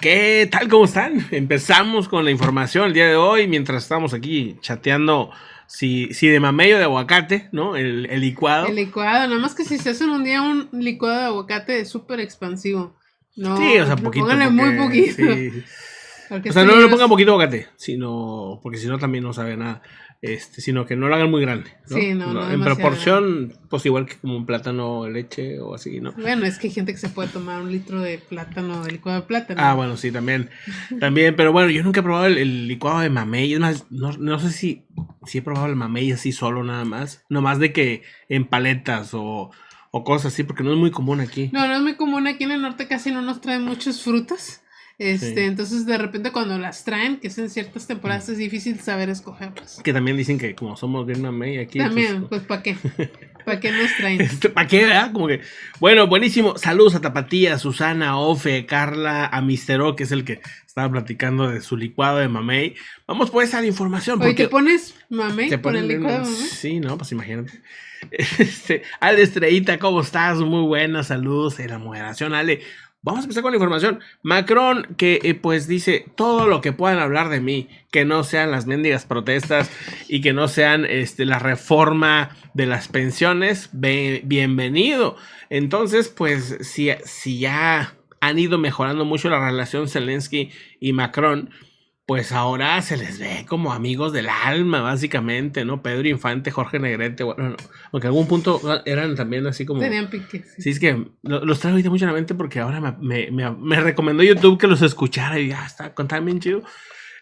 ¿Qué tal? ¿Cómo están? Empezamos con la información el día de hoy, mientras estamos aquí chateando si de mamey o de aguacate, ¿no? El licuado. El licuado, nada más que si se hacen un día un licuado de aguacate es súper expansivo. No, Sí, o sea, poquito. pónganle muy poquito. Sí. Porque o sea, no le pongan poquito aguacate, sino porque si no también no sabe nada. Sino que no lo hagan muy grande, ¿no? Sí, no en proporción, pues igual que como un plátano de leche o así, ¿no? Bueno, es que hay gente que se puede tomar 1 litro de plátano, de licuado de plátano. Ah, bueno, sí, también, pero bueno, yo nunca he probado el licuado de mamey. Es más, no sé si he probado el mamey así solo nada más. Nomás de que en paletas o cosas así, porque no es muy común aquí. No es muy común. Aquí en el norte casi no nos traen muchas frutas. Sí. Entonces de repente cuando las traen, que es en ciertas temporadas, es difícil saber escogerlas. Que también dicen que como somos bien mamey aquí. También, pues ¿para qué? ¿Para qué nos traen? ¿Para qué, verdad? Como que, bueno, buenísimo. Saludos a Tapatía, Susana, Ofe, Carla, a Mister O, que es el que estaba platicando de su licuado de mamey. Vamos pues a la información. Oye, ¿te pones mamey con el licuado de mamey? Sí, no, pues imagínate. Ale Estrellita, ¿cómo estás? Muy buena, saludos de la moderación, Ale. Vamos a empezar con la información. Macron, que pues dice todo lo que puedan hablar de mí, que no sean las mendigas protestas y que no sean la reforma de las pensiones, bienvenido. Entonces, pues, si ya han ido mejorando mucho la relación Zelensky y Macron, pues ahora se les ve como amigos del alma, básicamente, ¿no? Pedro Infante, Jorge Negrete, bueno, aunque en algún punto eran también así como... Tenían piques. Sí, es que los traigo ahorita mucho en la mente porque ahora me recomendó YouTube que los escuchara y ya está, contaban bien chido.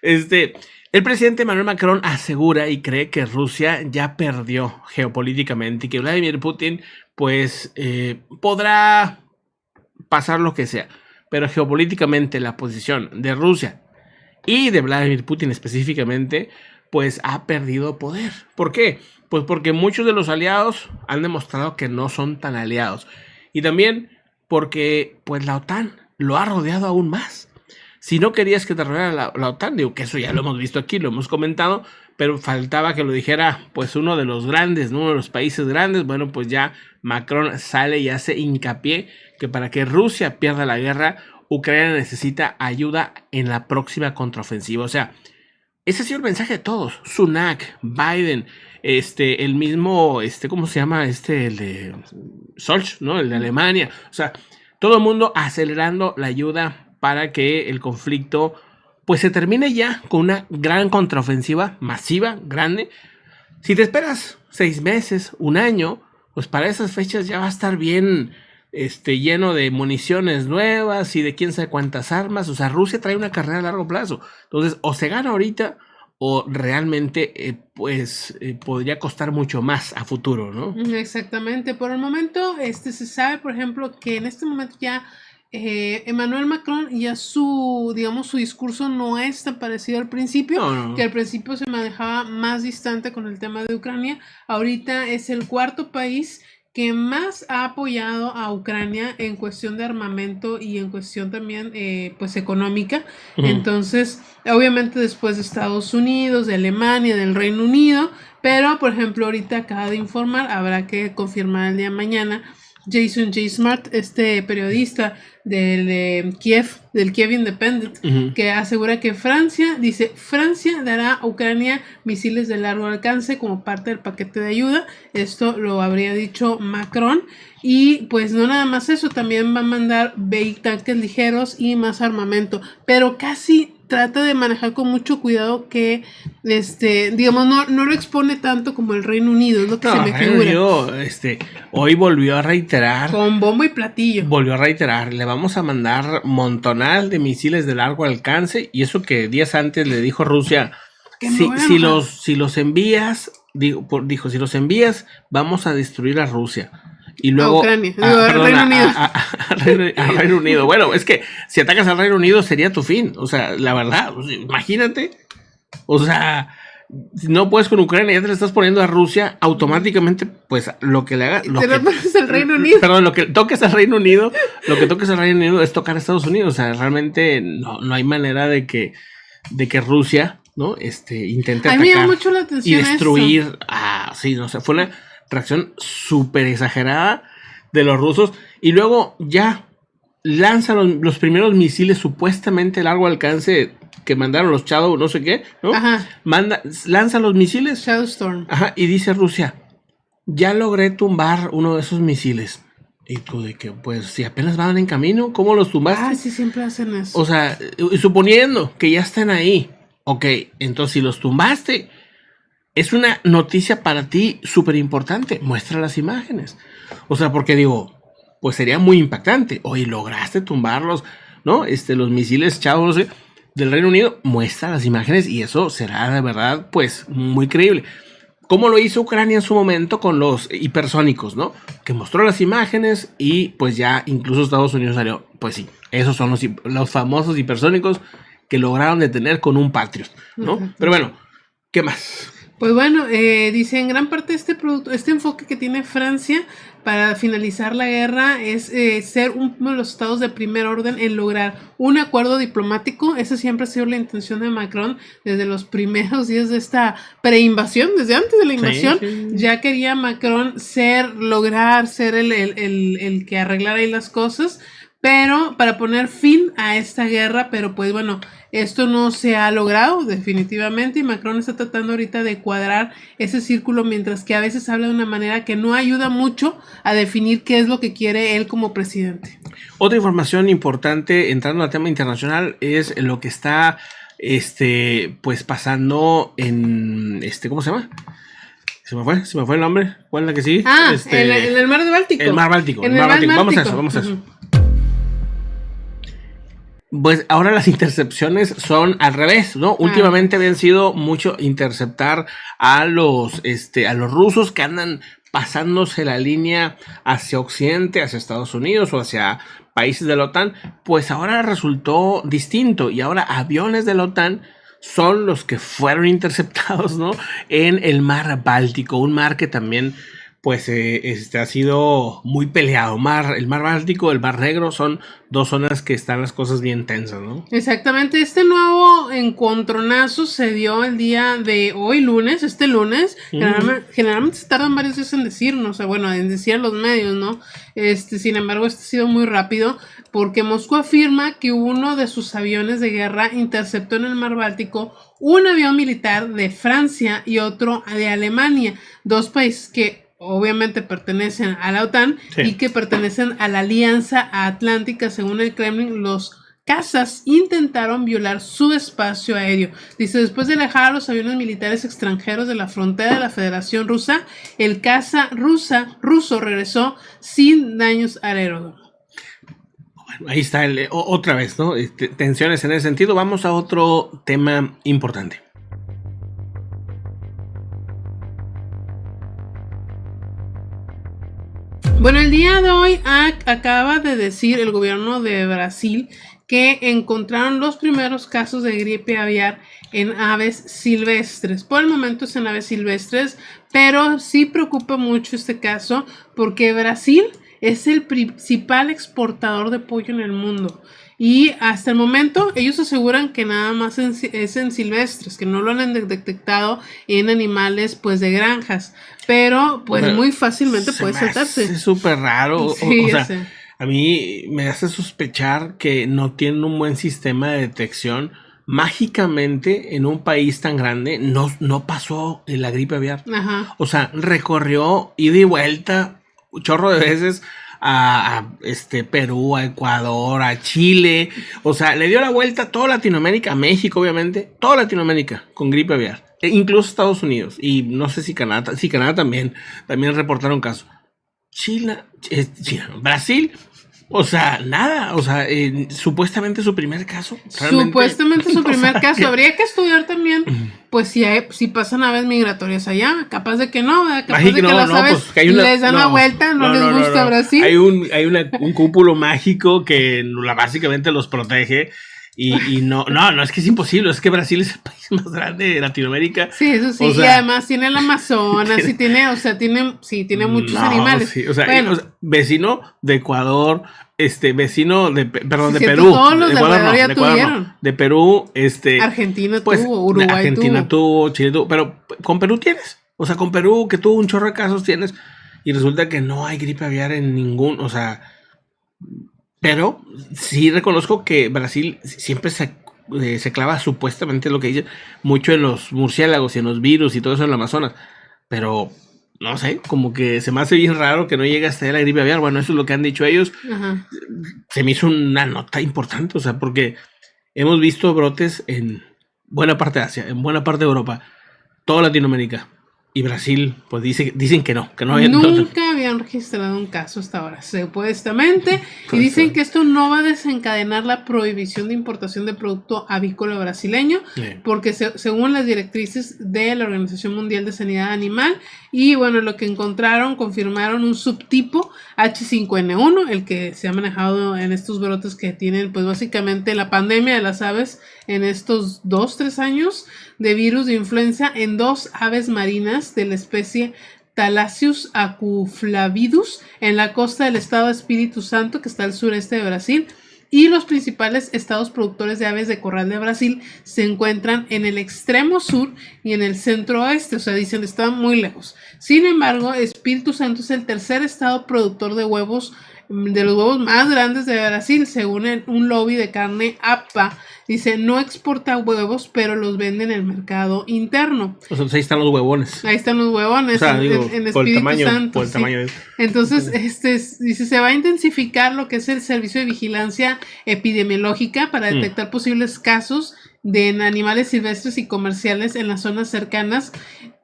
El presidente Emmanuel Macron asegura y cree que Rusia ya perdió geopolíticamente y que Vladimir Putin, pues, podrá pasar lo que sea, pero geopolíticamente la posición de Rusia y de Vladimir Putin específicamente, pues ha perdido poder. ¿Por qué? Pues porque muchos de los aliados han demostrado que no son tan aliados. Y también porque pues la OTAN lo ha rodeado aún más. Si no querías que te rodeara la OTAN, digo que eso ya lo hemos visto aquí, lo hemos comentado, pero faltaba que lo dijera pues uno de los grandes, ¿no? Uno de los países grandes. Bueno, pues ya Macron sale y hace hincapié que para que Rusia pierda la guerra, Ucrania necesita ayuda en la próxima contraofensiva. O sea, ese ha sido el mensaje de todos. Sunak, Biden, el mismo, ¿cómo se llama? El de Scholz, ¿no? El de Alemania. O sea, todo el mundo acelerando la ayuda para que el conflicto pues se termine ya con una gran contraofensiva masiva, grande. Si te esperas 6 meses, 1 año, pues para esas fechas ya va a estar bien lleno de municiones nuevas y de quién sabe cuántas armas. O sea, Rusia trae una carrera a largo plazo. Entonces, o se gana ahorita o realmente podría costar mucho más a futuro, ¿no? Exactamente. Por el momento, se sabe, por ejemplo, que en este momento ya Emmanuel Macron ya su discurso no es tan parecido al principio, No. que al principio se manejaba más distante con el tema de Ucrania. Ahorita es el 4º país que más ha apoyado a Ucrania en cuestión de armamento y en cuestión también pues económica. Entonces, obviamente después de Estados Unidos, de Alemania, del Reino Unido, pero por ejemplo ahorita acaba de informar, habrá que confirmar el día de mañana, Jason J. Smart, periodista del Kiev Independent, que asegura que Francia dará a Ucrania misiles de largo alcance como parte del paquete de ayuda. Esto lo habría dicho Macron. Y pues no nada más eso, también va a mandar tanques ligeros y más armamento, pero casi trata de manejar con mucho cuidado que no lo expone tanto como el Reino Unido, es lo que se me figura. Hoy volvió a reiterar con bombo y platillo. Le vamos a mandar montonal de misiles de largo alcance, y eso que días antes le dijo Rusia, si los envías, si los envías, vamos a destruir a Rusia. Y luego a Ucrania, Reino Unido. A Reino Unido. Bueno, es que si atacas al Reino Unido sería tu fin. O sea, la verdad, imagínate. O sea, no puedes con Ucrania, ya te le estás poniendo a Rusia, automáticamente, pues lo que le haga. Al Reino Unido. Perdón, lo que toques al Reino Unido, es tocar a Estados Unidos. O sea, realmente no hay manera de que Rusia, ¿no? Intente atacar. A mí me llama mucho la atención y destruir. Sí, no sé, fue una reacción súper exagerada de los rusos. Y luego ya lanza los primeros misiles supuestamente de largo alcance que mandaron los Shadow, no sé qué, ¿no? Ajá. Lanza los misiles. Shadow Storm. Ajá, y dice Rusia, ya logré tumbar uno de esos misiles. Y tú de que, pues, si apenas van en camino, ¿cómo los tumbaste? Ah, sí, siempre hacen eso. O sea, suponiendo que ya están ahí. Ok, entonces si los tumbaste, es una noticia para ti súper importante. Muestra las imágenes. O sea, porque digo, pues sería muy impactante. Oye, lograste tumbarlos, ¿no? Los misiles chavos, no sé, del Reino Unido. Muestra las imágenes y eso será de verdad, pues, muy creíble. Como lo hizo Ucrania en su momento con los hipersónicos, ¿no? Que mostró las imágenes y pues ya incluso Estados Unidos salió. Pues sí, esos son los famosos hipersónicos que lograron detener con un Patriot, ¿no? Uh-huh. Pero bueno, ¿qué más? Pues bueno, dice, en gran parte este enfoque que tiene Francia para finalizar la guerra es ser uno de los estados de primer orden en lograr un acuerdo diplomático. Esa siempre ha sido la intención de Macron desde los primeros días de esta preinvasión, desde antes de la invasión. Sí. Ya quería Macron lograr ser el que arreglara ahí las cosas, pero para poner fin a esta guerra, pero pues bueno, esto no se ha logrado definitivamente y Macron está tratando ahorita de cuadrar ese círculo, mientras que a veces habla de una manera que no ayuda mucho a definir qué es lo que quiere él como presidente. Otra información importante entrando al tema internacional es lo que está pues pasando en ¿cómo se llama? Se me fue el nombre. ¿Cuál es la que sigue? En el mar Báltico. El mar Báltico. Vamos a eso. Uh-huh. Pues ahora las intercepciones son al revés, ¿no? Últimamente habían sido mucho interceptar a los rusos que andan pasándose la línea hacia Occidente, hacia Estados Unidos o hacia países de la OTAN. Pues ahora resultó distinto y ahora aviones de la OTAN son los que fueron interceptados, ¿no? En el mar Báltico, un mar que también pues ha sido muy peleado. El mar Báltico, el mar Negro son dos zonas que están las cosas bien tensas, ¿no? Exactamente, este nuevo encontronazo se dio el día de hoy, lunes. Generalmente se tardan varios días en decirnos, o sea, bueno, en decir a los medios, ¿no? Sin embargo, ha sido muy rápido porque Moscú afirma que uno de sus aviones de guerra interceptó en el mar Báltico un avión militar de Francia y otro de Alemania, dos países que obviamente pertenecen a la OTAN, sí, y que pertenecen a la Alianza Atlántica. Según el Kremlin, los cazas intentaron violar su espacio aéreo. Dice, después de alejar a los aviones militares extranjeros de la frontera de la Federación Rusa, el caza ruso regresó sin daños al aeródromo. Bueno, ahí está otra vez, ¿no? Tensiones en ese sentido. Vamos a otro tema importante. Bueno, el día de hoy acaba de decir el gobierno de Brasil que encontraron los primeros casos de gripe aviar en aves silvestres. Por el momento es en aves silvestres, pero sí preocupa mucho este caso porque Brasil es el principal exportador de pollo en el mundo. Y hasta el momento ellos aseguran que nada más es en silvestres, que no lo han detectado en animales pues de granjas, pero pues muy fácilmente puede saltarse. Es súper raro, sí, o sea, a mí me hace sospechar que no tienen un buen sistema de detección. Mágicamente en un país tan grande no pasó la gripe aviar. Ajá. O sea, recorrió ida y vuelta un chorro de veces a Perú, a Ecuador, a Chile, o sea, le dio la vuelta a toda Latinoamérica, a México obviamente, toda Latinoamérica con gripe aviar, incluso Estados Unidos, y no sé si Canadá también reportaron casos. Brasil, o sea, nada, o sea, supuestamente su primer caso. Supuestamente su primer caso. Habría que estudiar también, pues si pasan aves migratorias allá, capaz de que no, ¿verdad? Capaz de que las aves pues, que les dan la vuelta, no les gusta Brasil. Hay un cúpulo mágico que básicamente los protege. Y no, es que es imposible, es que Brasil es el país más grande de Latinoamérica. Sí, eso sí, y además tiene el Amazonas, y tiene muchos animales. Sí, bueno. Vecino de Ecuador, vecino de Perú. Todos los de Ecuador ya tuvieron. De Perú, Argentina pues, tuvo, Uruguay Argentina tuvo, Chile tuvo, pero con Perú tienes. O sea, con Perú, que tuvo un chorro de casos tienes, y resulta que no hay gripe aviar en ningún, o sea... Pero sí reconozco que Brasil siempre se clava supuestamente lo que dice mucho en los murciélagos y en los virus y todo eso en el Amazonas. Pero no sé, como que se me hace bien raro que no llegue hasta ahí la gripe aviar. Bueno, eso es lo que han dicho ellos. Ajá. Se me hizo una nota importante, o sea, porque hemos visto brotes en buena parte de Asia, en buena parte de Europa, toda Latinoamérica. Y Brasil, pues dicen que no había. Nunca habían registrado un caso hasta ahora, supuestamente, y dicen que esto no va a desencadenar la prohibición de importación de producto avícola brasileño, porque según las directrices de la Organización Mundial de Sanidad Animal, y bueno, lo que encontraron, confirmaron un subtipo H5N1, el que se ha manejado en estos brotes que tienen, pues básicamente la pandemia de las aves en estos 2-3 años de virus de influenza en 2 aves marinas de la especie Thalassius acuflavidus en la costa del estado de Espíritu Santo, que está al sureste de Brasil. Y los principales estados productores de aves de corral de Brasil se encuentran en el extremo sur y en el centro oeste, o sea, dicen están muy lejos. Sin embargo, Espíritu Santo es el tercer estado productor de huevos, de los huevos más grandes de Brasil, según un lobby de carne APA. Dice, no exporta huevos, pero los vende en el mercado interno. O sea, ahí están los huevones. Ahí están los huevones, o sea, digo, en por Espíritu el Santo. por el tamaño sí. Entonces, dice, se va a intensificar lo que es el servicio de vigilancia epidemiológica para detectar posibles casos de animales silvestres y comerciales en las zonas cercanas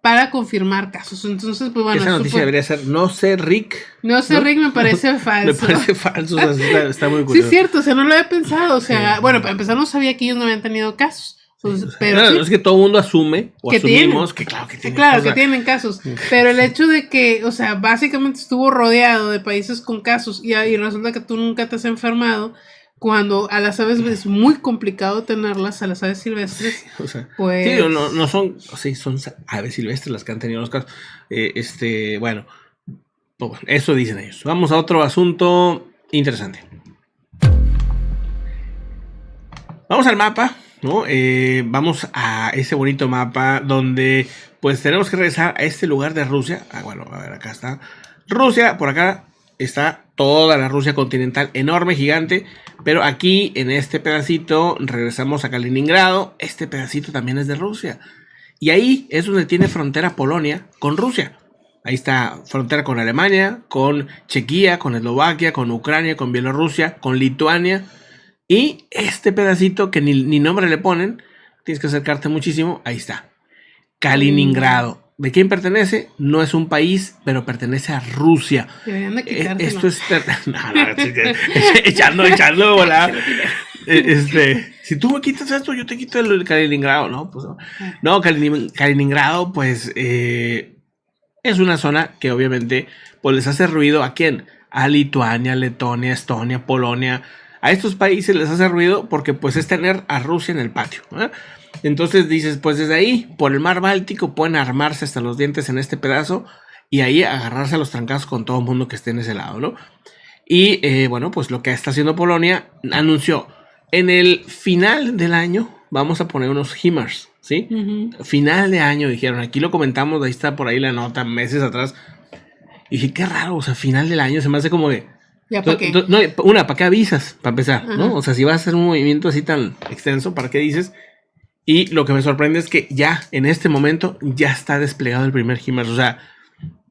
para confirmar casos. Entonces, pues bueno. Esa noticia debería ser, no sé, Rick. No sé, Rick, me parece falso. Me parece falso, o sea, está muy curioso. Sí, es cierto, o sea, no lo había pensado. O sea, bueno, para empezar, no sabía que ellos no habían tenido casos. Entonces, Sí, o sea, pero no es que todo el mundo asume, o que asumimos tienen. que claro que tienen. Claro, que tienen casos. Pero el hecho de que, o sea, básicamente estuvo rodeado de países con casos y resulta que tú nunca te has enfermado, cuando a las aves es muy complicado tenerlas, a las aves silvestres. O sea, pues. Sí, no son, sí, son aves silvestres las que han tenido los casos. Bueno, pues bueno, eso dicen ellos. Vamos a otro asunto interesante. Vamos al mapa, ¿no? Vamos a ese bonito mapa donde pues tenemos que regresar a este lugar de Rusia. Bueno, a ver, acá está Rusia, por acá está toda la Rusia continental, enorme, gigante, pero aquí en este pedacito regresamos a Kaliningrado. Este pedacito también es de Rusia y ahí es donde tiene frontera Polonia con Rusia. Ahí está frontera con Alemania, con Chequia, con Eslovaquia, con Ucrania, con Bielorrusia, con Lituania. Y este pedacito que ni nombre le ponen, tienes que acercarte muchísimo, ahí está, Kaliningrado. ¿De quién pertenece? No es un país, pero pertenece a Rusia. Deberían de quitárselo. Esto es... echando volar. Si tú me quitas esto, yo te quito el Kaliningrado. No, pues no. Kaliningrado, pues es una zona que obviamente pues les hace ruido. ¿A quién? A Lituania, Letonia, Estonia, Polonia. A estos países les hace ruido porque pues es tener a Rusia en el patio, ¿eh? Entonces dices, pues desde ahí, por el mar Báltico, pueden armarse hasta los dientes en este pedazo y ahí agarrarse a los trancazos con todo el mundo que esté en ese lado, ¿no? Y bueno, pues lo que está haciendo Polonia, anunció, en el final del año vamos a poner unos HIMARS, ¿sí? Final de año, dijeron, aquí lo comentamos, ahí está por ahí la nota, meses atrás. Y dije, qué raro, o sea, final del año, se me hace como de... ¿Ya para qué? No, ¿para qué avisas? Para empezar, ¿no? O sea, si vas a hacer un movimiento así tan extenso, ¿para qué dices? Y lo que me sorprende es que ya, en este momento, ya está desplegado el primer HIMARS. O sea,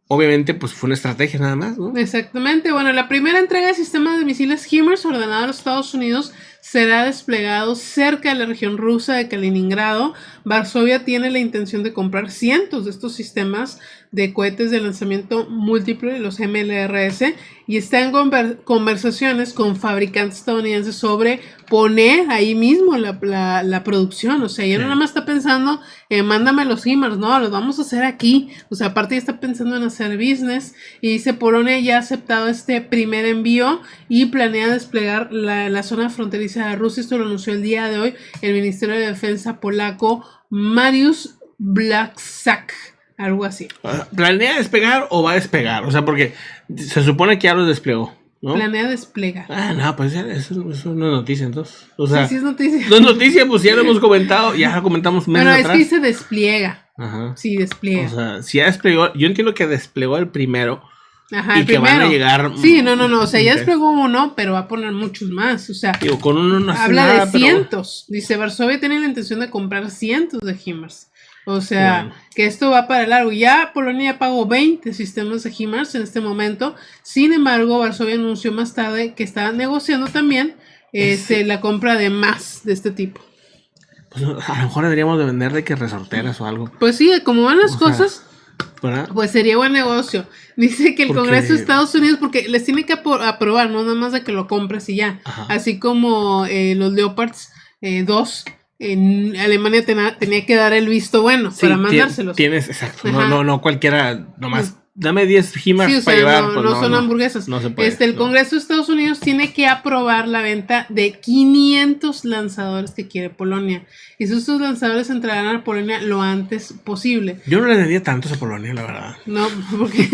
obviamente, pues fue una estrategia nada más, ¿no? Exactamente. Bueno, la primera entrega de sistema de misiles HIMARS ordenado a los Estados Unidos será desplegado cerca de la región rusa de Kaliningrado. Varsovia tiene la intención de comprar cientos de estos sistemas de cohetes de lanzamiento múltiple, los MLRS, y está en conversaciones con fabricantes estadounidenses sobre poner ahí mismo la producción. O sea, ya no nada más está pensando mándame los HIMARS, no, los vamos a hacer aquí. O sea, aparte ya está pensando en hacer business, y dice Polonia ya ha aceptado este primer envío y planea desplegar la zona fronteriza de Rusia. Esto lo anunció el día de hoy el Ministerio de Defensa polaco, Mariusz Błaszczak. Algo así. ¿Planea despegar o va a despegar? O sea, porque se supone que ya lo desplegó, ¿no? Planea desplegar. No, pues eso no es noticia, entonces. O sea, sí es noticia. No es noticia, pues ya lo hemos comentado, ya lo comentamos meses atrás. Bueno, es que dice despliega. Ajá. Sí, despliega. O sea, si ya desplegó, yo entiendo que desplegó el primero. Ajá, y el que van a primero. llegar. Sí, no, o sea, ya Ok. desplegó uno, pero va a poner muchos más, o sea, Digo, con uno no hace habla nada, de pero cientos. Dice, Varsovia tiene la intención de comprar cientos de HIMARS. O sea, bueno. que esto va para largo. Ya Polonia ya pagó 20 sistemas de HIMARS en este momento. Sin embargo, Varsovia anunció más tarde que está negociando también la compra de más de este tipo. Pues, a lo mejor deberíamos de vender de que resorteras o algo. Pues sí, como van las O sea, cosas, ¿verdad? pues sería buen negocio. Dice que el Porque- Congreso de Estados Unidos, porque les tiene que aprobar, no nada más de que lo compres y ya. Ajá. Así como los Leopards 2, en Alemania tenía que dar el visto bueno Sí, para mandárselos. Tienes, exacto. Ajá. No cualquiera, nomás. Dame 10 HIMARS Sí, o para sea, llevar. no son hamburguesas. No se puede. El Congreso de Estados Unidos tiene que aprobar la venta de 500 lanzadores que quiere Polonia. Y estos lanzadores entrarán a Polonia lo antes posible. Yo no le daría tantos a Polonia, la verdad. No, porque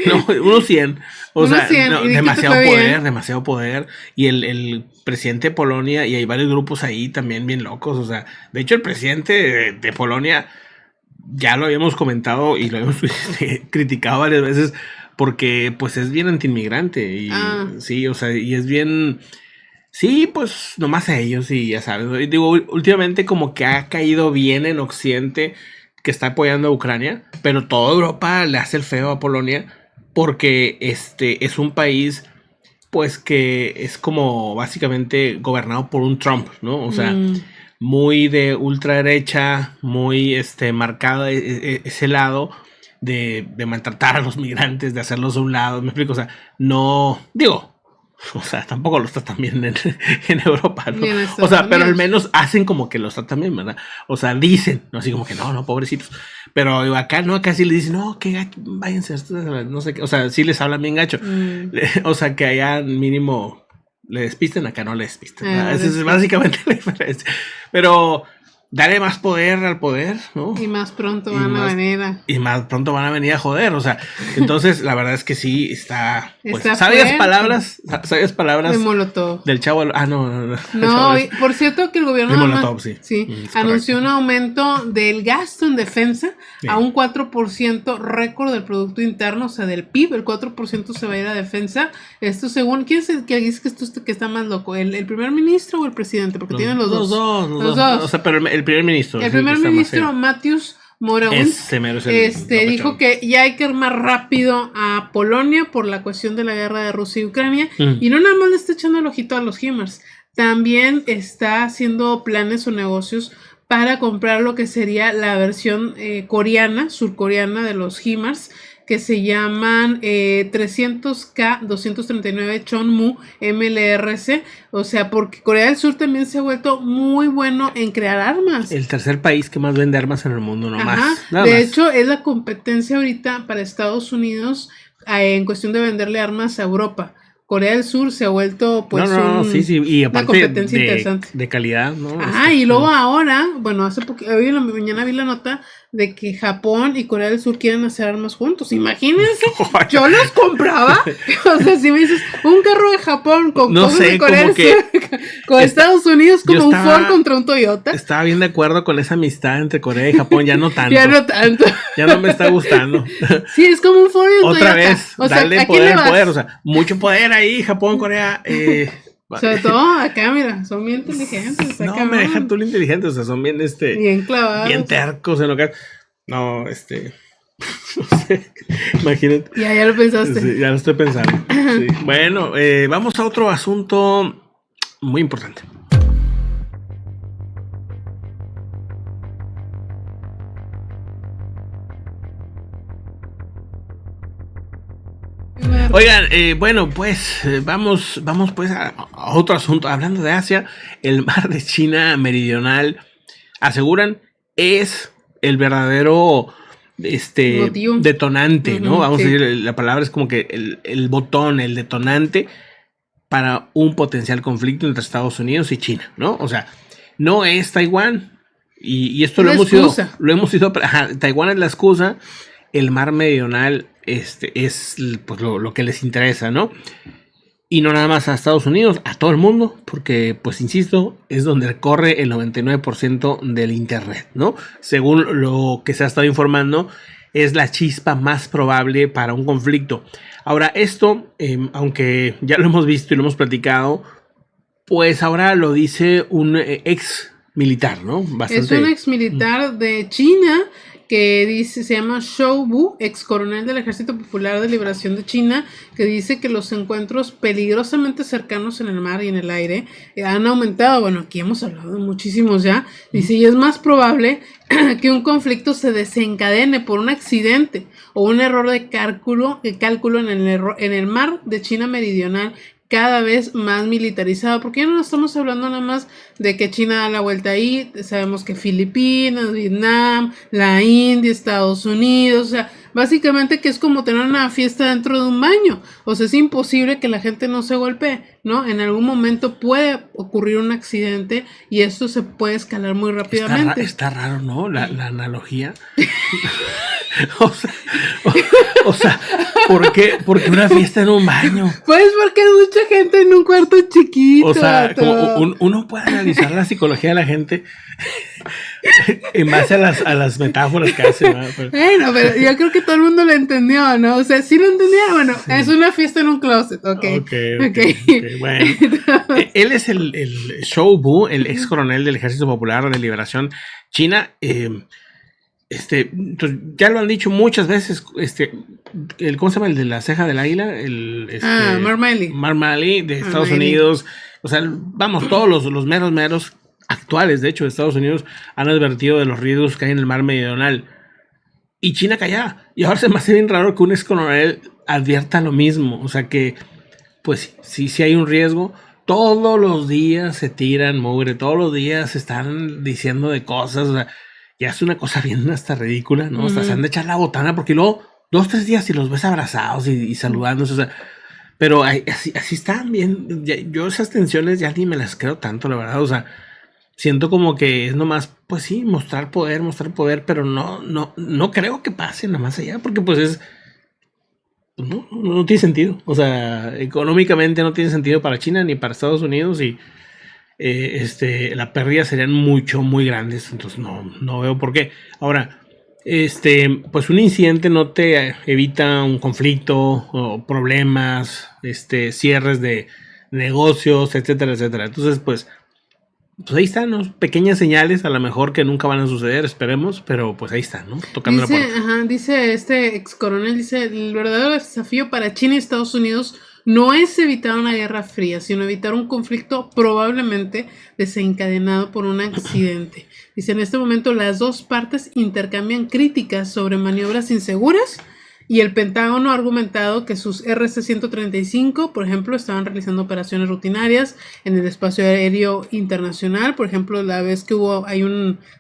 No, unos 100. O Unos sea, 100, no, y di que te demasiado fue poder, bien. demasiado poder. Y el presidente de Polonia, y hay varios grupos ahí también bien locos. O sea, de hecho, el presidente de Polonia, ya lo habíamos comentado y lo habíamos criticado varias veces, porque pues es bien antiinmigrante. Y sí, o sea, y es bien. Sí, pues nomás a ellos, y ya sabes. Digo, últimamente como que ha caído bien en Occidente, que está apoyando a Ucrania, pero toda Europa le hace el feo a Polonia, porque es un país, pues, que es como básicamente gobernado por un Trump, ¿no? O sea, muy de ultraderecha, muy marcado ese lado de maltratar a los migrantes, de hacerlos a un lado, me explico, o sea, no, digo, o sea, tampoco los tratan bien en Europa, ¿no? O sea, pero al menos hacen como que los tratan bien, ¿verdad? O sea, dicen, no así como que no, pobrecitos. Pero acá no, acá sí les dicen, no, que váyanse, no sé qué. O sea, sí les hablan bien gacho. O sea, que allá mínimo le despisten, acá no le despisten. Esa es básicamente la diferencia. Pero dale más poder al poder, ¿no? Y más pronto van a venir y más pronto van a venir a joder, o sea, entonces la verdad es que sí está, pues, está sabias palabras de Molotov. del chavo, no, por cierto que el gobierno de Molotov, sí, anunció un aumento del gasto en defensa a un 4% récord del Producto Interno, o sea, del PIB, el 4% se va a ir a defensa. Esto según, ¿quién es el que dice que esto que está más loco? ¿El primer ministro o el presidente? Porque tienen los dos. Los dos. O sea, pero el primer ministro. El primer ministro, Mateusz Morawiecki, dijo que ya hay que armar rápido a Polonia por la cuestión de la guerra de Rusia y Ucrania. Y no nada más le está echando el ojito a los HIMARS, también está haciendo planes o negocios para comprar lo que sería la versión surcoreana de los HIMARS, que se llaman 300K 239 Chonmu MLRC, o sea, porque Corea del Sur también se ha vuelto muy bueno en crear armas. El tercer país que más vende armas en el mundo, no más. De hecho, es la competencia ahorita para Estados Unidos en cuestión de venderle armas a Europa. Corea del Sur se ha vuelto pues y aparte una competencia interesante. De calidad, ¿no? Y luego ahora, bueno, hoy en la mañana vi la nota de que Japón y Corea del Sur quieren hacer armas juntos. Imagínense, yo los compraba. O sea, si me dices un carro de Japón con cosas de Corea del Sur, con Estados Unidos, como un Ford contra un Toyota. Estaba bien de acuerdo con esa amistad entre Corea y Japón, ya no tanto. Ya no me está gustando. Sí, es como un Ford y un Otra Toyota. vez, o sea, dale poder, o sea, mucho poder ahí, Japón, Corea. Sobre todo acá, mira, son bien inteligentes. No, me dejan tú lo inteligente, o sea, son bien, bien clavados. Bien tercos en lo que. No, no sé, imagínate. Ya lo pensaste. Sí, ya lo estoy pensando. Sí. Bueno, vamos a otro asunto muy importante. Oigan, bueno, pues vamos pues a otro asunto. Hablando de Asia, el mar de China Meridional, aseguran, es el verdadero detonante, ¿no? Vamos a decir, la palabra es como que el botón, el detonante para un potencial conflicto entre Estados Unidos y China, ¿no? O sea, no es Taiwán, y esto lo hemos ido, Taiwán es la excusa, el mar meridional es pues lo que les interesa, ¿no? Y no nada más a Estados Unidos, a todo el mundo, porque, pues insisto, es donde corre el 99% del internet, ¿no? Según lo que se ha estado informando, es la chispa más probable para un conflicto. Ahora, esto, aunque ya lo hemos visto y lo hemos platicado, pues ahora lo dice un ex militar, ¿no? Es un ex militar de China que dice, se llama Zhou Bu, ex coronel del Ejército Popular de Liberación de China, que dice que los encuentros peligrosamente cercanos en el mar y en el aire han aumentado. Bueno, aquí hemos hablado de muchísimos ya. Dice, y es más probable que un conflicto se desencadene por un accidente o un error de cálculo en el mar de China Meridional, cada vez más militarizado, porque ya no estamos hablando nada más de que China da la vuelta ahí, sabemos que Filipinas, Vietnam, la India, Estados Unidos, o sea, básicamente que es como tener una fiesta dentro de un baño, o sea, es imposible que la gente no se golpee, ¿no? En algún momento puede ocurrir un accidente y esto se puede escalar muy rápidamente. Está raro, ¿no? La analogía. O sea, ¿por qué una fiesta en un baño? Pues porque hay mucha gente en un cuarto chiquito. O sea, como uno puede analizar la psicología de la gente en base a las metáforas que hace, ¿no? Bueno, pero yo creo que todo el mundo lo entendió, ¿no? O sea, sí lo entendía, bueno, sí. Es una fiesta en un closet, ok. Bueno. Él es el Zhou Bu, el ex coronel del Ejército Popular de Liberación China. Ya lo han dicho muchas veces, ¿cómo se llama? El de la ceja del águila, Mark Milley de Estados Unidos. O sea, vamos, todos los meros actuales, de hecho, de Estados Unidos han advertido de los riesgos que hay en el mar meridional. Y China calla. Y ahora se me hace bien raro que un ex coronel advierta lo mismo. O sea que, pues, sí hay un riesgo. Todos los días se tiran mugre, todos los días se están diciendo de cosas, o sea, ya es una cosa bien hasta ridícula, ¿no? Hasta se han de echar la botana porque luego 2-3 días y los ves abrazados y saludándose, o sea, pero así están bien. Yo esas tensiones ya ni me las creo tanto, la verdad, o sea, siento como que es nomás, pues sí, mostrar poder, pero no creo que pase nada más allá, porque pues no tiene sentido, o sea, económicamente no tiene sentido para China ni para Estados Unidos y la pérdida serían muy grandes, entonces no veo por qué. Ahora, pues un incidente no te evita un conflicto o problemas, cierres de negocios, etcétera. Entonces, pues ahí están, ¿no? Pequeñas señales, a lo mejor que nunca van a suceder, esperemos, pero pues ahí están, ¿no? Tocando la puerta. Dice este ex coronel, dice, el verdadero desafío para China y Estados Unidos no es evitar una guerra fría, sino evitar un conflicto probablemente desencadenado por un accidente. Dice, en este momento las dos partes intercambian críticas sobre maniobras inseguras y el Pentágono ha argumentado que sus RC-135, por ejemplo, estaban realizando operaciones rutinarias en el espacio aéreo internacional. Por ejemplo, la vez que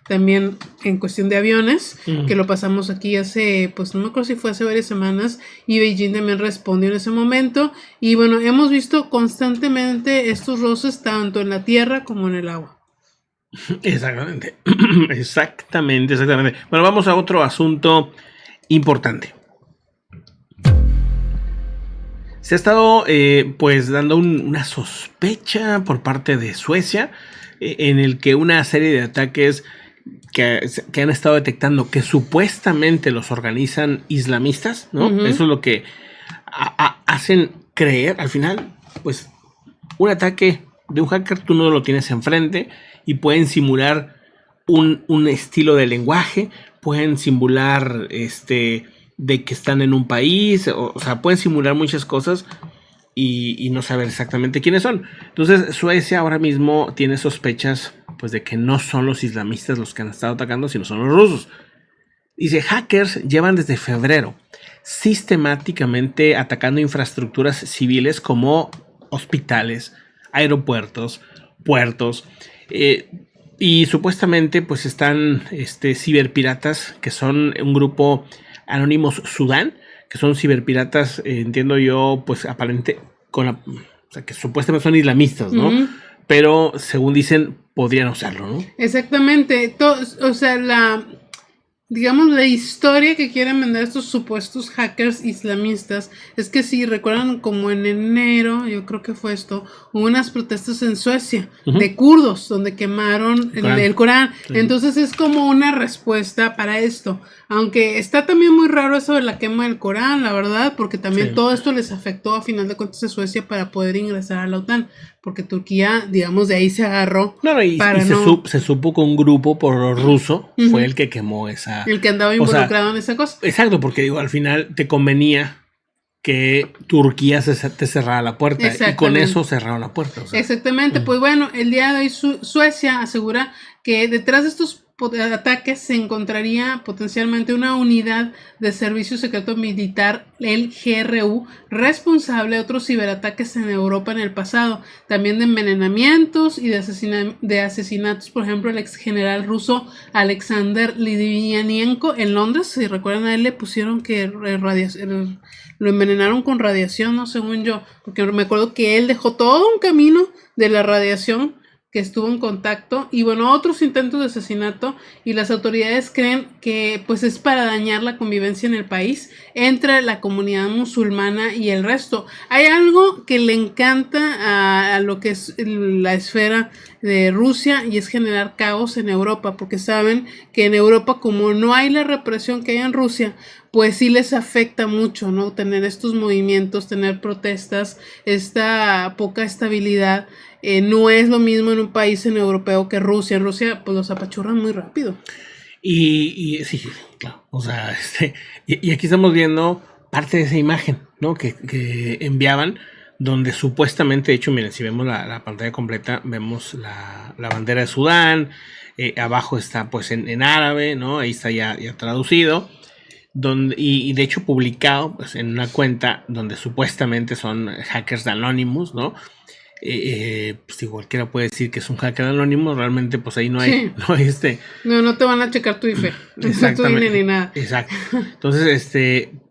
también en cuestión de aviones, que lo pasamos aquí hace, pues no me acuerdo si fue hace varias semanas, y Beijing también respondió en ese momento. Y bueno, hemos visto constantemente estos roces tanto en la tierra como en el agua. Exactamente. Bueno, vamos a otro asunto importante. Se ha estado pues dando una sospecha por parte de Suecia en el que una serie de ataques que han estado detectando que supuestamente los organizan islamistas, ¿no? Eso es lo que hacen creer. Al final, pues un ataque de un hacker tú no lo tienes enfrente y pueden simular un estilo de lenguaje, pueden simular de que están en un país, o sea, pueden simular muchas cosas y no saber exactamente quiénes son. Entonces, Suecia ahora mismo tiene sospechas, pues, de que no son los islamistas los que han estado atacando, sino son los rusos. Dice, hackers llevan desde febrero sistemáticamente atacando infraestructuras civiles como hospitales, aeropuertos, puertos, y supuestamente, pues, están ciberpiratas, que son un grupo Anónimos Sudán, que son ciberpiratas, entiendo yo, pues aparente, o sea, que supuestamente son islamistas, ¿no? Pero según dicen, podrían usarlo, ¿no? Exactamente. O sea, digamos, la historia que quieren vender estos supuestos hackers islamistas es que si recuerdan como en enero, yo creo que fue esto, hubo unas protestas en Suecia de kurdos donde quemaron el Corán. Sí. Entonces es como una respuesta para esto. Aunque está también muy raro eso de la quema del Corán, la verdad, porque también todo esto les afectó a final de cuentas a Suecia para poder ingresar a la OTAN. Porque Turquía, digamos, de ahí se agarró. Claro, y se supo que un grupo ruso fue el que quemó esa... El que andaba involucrado en esa cosa. Exacto, porque digo, al final te convenía que Turquía te cerrara la puerta. Y con eso cerraron la puerta. Exactamente, pues bueno, el día de hoy Suecia asegura que detrás de estos ataques se encontraría potencialmente una unidad de servicio secreto militar, el GRU, responsable de otros ciberataques en Europa en el pasado, también de envenenamientos y de asesinatos, por ejemplo, el ex general ruso Alexander Litvinenko en Londres. Si recuerdan, a él le pusieron que lo envenenaron con radiación, no según yo, porque me acuerdo que él dejó todo un camino de la radiación que estuvo en contacto, y bueno, otros intentos de asesinato, y las autoridades creen que pues es para dañar la convivencia en el país entre la comunidad musulmana y el resto. Hay algo que le encanta a lo que es la esfera de Rusia, y es generar caos en Europa, porque saben que en Europa, como no hay la represión que hay en Rusia, pues sí les afecta mucho, ¿no? Tener estos movimientos, tener protestas, esta poca estabilidad. No es lo mismo en un país europeo que Rusia. En Rusia, pues los apachurran muy rápido. Y sí, claro. O sea, y aquí estamos viendo parte de esa imagen, ¿no? Que enviaban, donde supuestamente, de hecho, miren, si vemos la pantalla completa, vemos la bandera de Sudán. Abajo está, pues, en árabe, ¿no? Ahí está ya traducido. Y de hecho publicado, pues, en una cuenta donde supuestamente son hackers de Anonymous, ¿no? Pues si cualquiera puede decir que es un hacker anónimo, realmente pues ahí no hay, no te van a checar tu IFE, tu INE ni nada. Exacto. Entonces,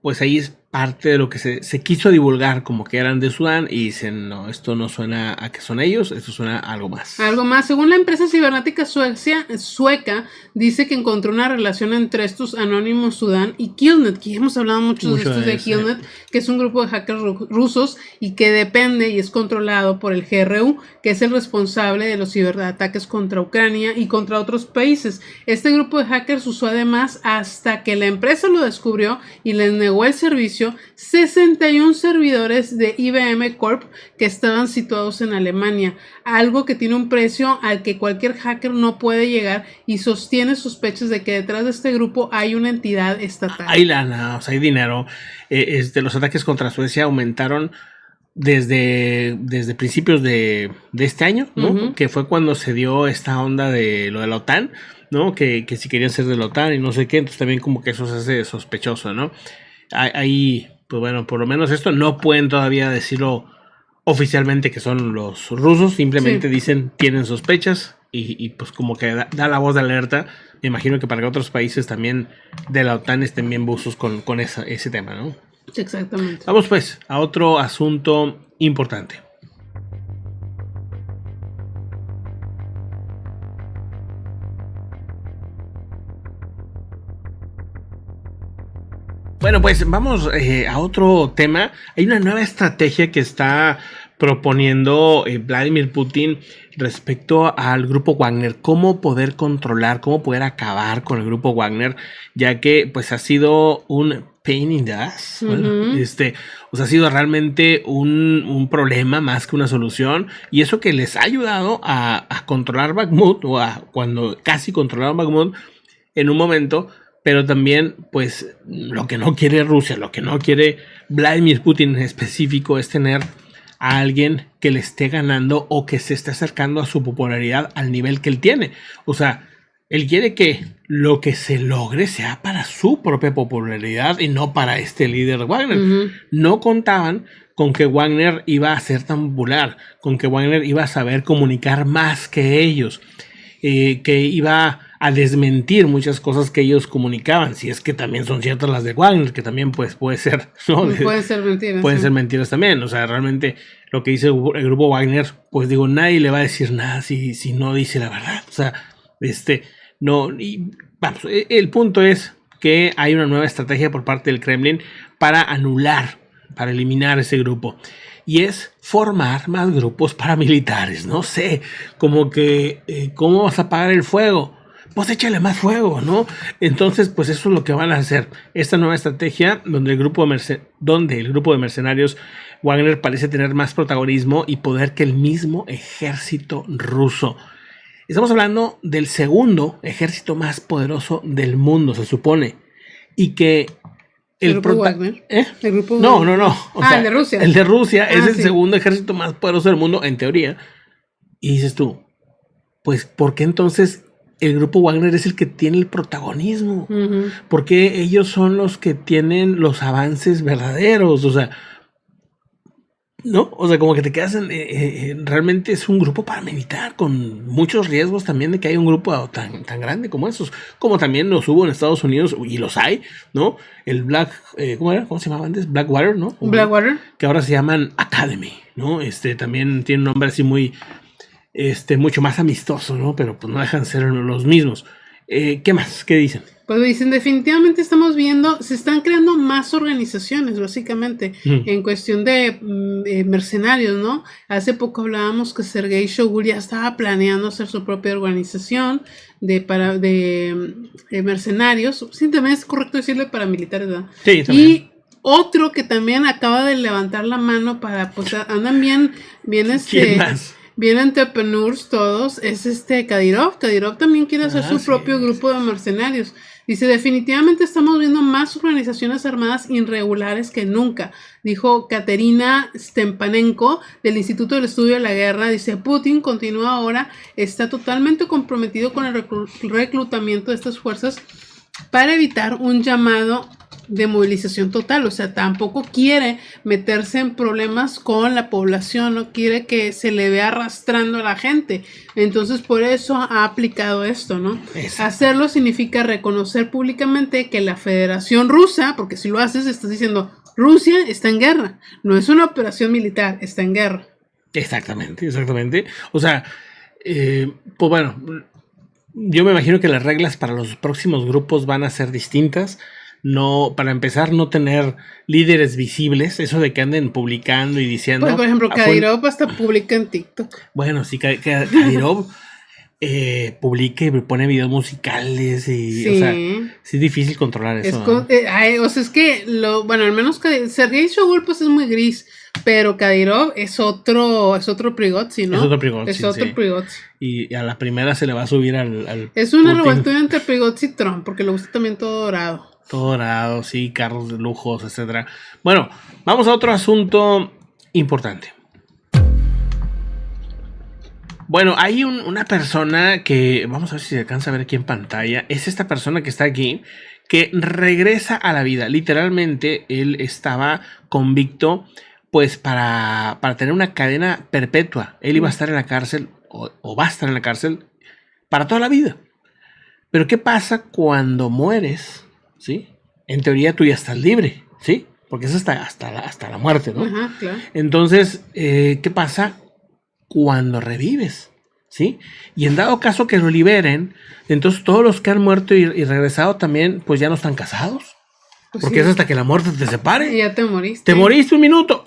pues ahí es parte de lo que se quiso divulgar, como que eran de Sudán, y dicen, no, esto no suena a que son ellos, esto suena a algo más. Algo más. Según la empresa cibernética sueca, dice que encontró una relación entre estos anónimos Sudán y Killnet, que ya hemos hablado mucho de estos de Killnet, que es un grupo de hackers rusos y que depende y es controlado por el GRU, que es el responsable de los ciberataques contra Ucrania y contra otros países. Este grupo de hackers usó además, hasta que la empresa lo descubrió y les negó el servicio, 61 servidores de IBM Corp que estaban situados en Alemania, algo que tiene un precio al que cualquier hacker no puede llegar, y sostiene sospechas de que detrás de este grupo hay una entidad estatal. Hay lana, o sea, hay dinero. Los ataques contra Suecia aumentaron desde principios de este año, ¿no? Que fue cuando se dio esta onda de lo de la OTAN, ¿no? Que si querían ser de la OTAN y no sé qué, entonces también como que eso se hace sospechoso, ¿no? Ahí, pues bueno, por lo menos esto no pueden todavía decirlo oficialmente que son los rusos, simplemente dicen, tienen sospechas, y pues como que da la voz de alerta. Me imagino que para que otros países también de la OTAN estén bien buzos con ese tema, ¿no? Exactamente. Vamos pues a otro asunto importante. Bueno, pues vamos a otro tema. Hay una nueva estrategia que está proponiendo Vladimir Putin respecto al grupo Wagner. Cómo poder controlar, cómo poder acabar con el grupo Wagner, ya que pues ha sido un pain in the ass. Bueno, o sea, ha sido realmente un problema más que una solución, y eso que les ha ayudado a controlar Bakhmut, o a cuando casi controlaron Bakhmut en un momento. Pero también, pues, lo que no quiere Rusia, lo que no quiere Vladimir Putin en específico, es tener a alguien que le esté ganando o que se esté acercando a su popularidad al nivel que él tiene. O sea, él quiere que lo que se logre sea para su propia popularidad y no para este líder Wagner. No contaban con que Wagner iba a ser tan popular, con que Wagner iba a saber comunicar más que ellos, que iba a desmentir muchas cosas que ellos comunicaban, si es que también son ciertas las de Wagner, que también pues puede ser, ¿no? Pueden ser mentiras. Pueden ser mentiras también. O sea, realmente lo que dice el grupo Wagner, pues digo, nadie le va a decir nada si no dice la verdad. O sea, No, y vamos, el punto es que hay una nueva estrategia por parte del Kremlin para anular, para eliminar ese grupo. Y es formar más grupos paramilitares. No sé, como que, ¿cómo vas a apagar el fuego? Pues échale más fuego, ¿no? Entonces, pues eso es lo que van a hacer. Esta nueva estrategia, donde el grupo de mercenarios Wagner parece tener más protagonismo y poder que el mismo ejército ruso. Estamos hablando del segundo ejército más poderoso del mundo, se supone. Y que ¿El grupo Wagner? ¿El grupo no. O sea, el de Rusia. El de Rusia es el segundo ejército más poderoso del mundo, en teoría. Y dices tú, pues, ¿por qué entonces el grupo Wagner es el que tiene el protagonismo? Uh-huh. Porque ellos son los que tienen los avances verdaderos, o sea, ¿no? O sea, como que te quedas realmente es un grupo paramilitar con muchos riesgos también de que haya un grupo tan grande como esos, como también los hubo en Estados Unidos y los hay, ¿no? El ¿cómo se llamaba antes? Blackwater, ¿no? Blackwater. Que ahora se llaman Academy, ¿no? También tiene un nombre así muy, mucho más amistoso, ¿no? Pero pues no dejan ser los mismos. ¿Qué más? ¿Qué dicen? Pues dicen, definitivamente estamos viendo, se están creando más organizaciones, básicamente, en cuestión de mercenarios, ¿no? Hace poco hablábamos que Sergei Shoigu ya estaba planeando hacer su propia organización de mercenarios. Sí, también es correcto decirle paramilitares, ¿verdad? Sí, también. Y otro que también acaba de levantar la mano para, pues andan bien ¿Quién más? Bien entrepreneurs todos, es Kadyrov. Kadyrov también quiere hacer su propio grupo de mercenarios. Dice, definitivamente estamos viendo más organizaciones armadas irregulares que nunca. Dijo Katerina Stepanenko del Instituto del Estudio de la Guerra. Dice, Putin continúa ahora, está totalmente comprometido con el reclutamiento de estas fuerzas para evitar un llamado de movilización total, o sea, tampoco quiere meterse en problemas con la población, no quiere que se le vea arrastrando a la gente, entonces por eso ha aplicado esto, ¿no? Exacto. Hacerlo significa reconocer públicamente que la Federación Rusa, porque si lo haces estás diciendo, Rusia está en guerra, no es una operación militar, está en guerra. Exactamente, o sea, pues bueno, yo me imagino que las reglas para los próximos grupos van a ser distintas. No, para empezar, no tener líderes visibles, eso de que anden publicando y diciendo. Pues, por ejemplo, Kadyrov hasta publica en TikTok. Bueno, sí, Kadyrov publica y pone videos musicales y, sí. O sea, sí es difícil controlar eso. O sea, es que, al menos Sergei Shoigu pues es muy gris, pero Kadyrov es otro Prigozhin, ¿no? Es otro Prigozhin, es otro Prigozhin. Y a la primera se le va a subir al es una revoltura entre Prigozhin y Trump, porque le gusta también todo dorado. Todo dorado, sí, carros de lujos, etcétera. Bueno, vamos a otro asunto importante. Bueno, hay una persona que, vamos a ver si se alcanza a ver aquí en pantalla, es esta persona que está aquí, que regresa a la vida. Literalmente, él estaba convicto, pues, para tener una cadena perpetua. Él iba a estar en la cárcel, o va a estar en la cárcel, para toda la vida. Pero, ¿qué pasa cuando mueres? ¿Sí? En teoría tú ya estás libre, ¿sí? Porque es hasta la muerte, ¿no? Ajá, claro. Entonces, ¿qué pasa cuando revives? ¿Sí? Y en dado caso que lo liberen, entonces todos los que han muerto y regresado también, pues ya no están casados. Pues porque sí. Es hasta que la muerte te separe. Y ya te moriste. Te moriste un minuto.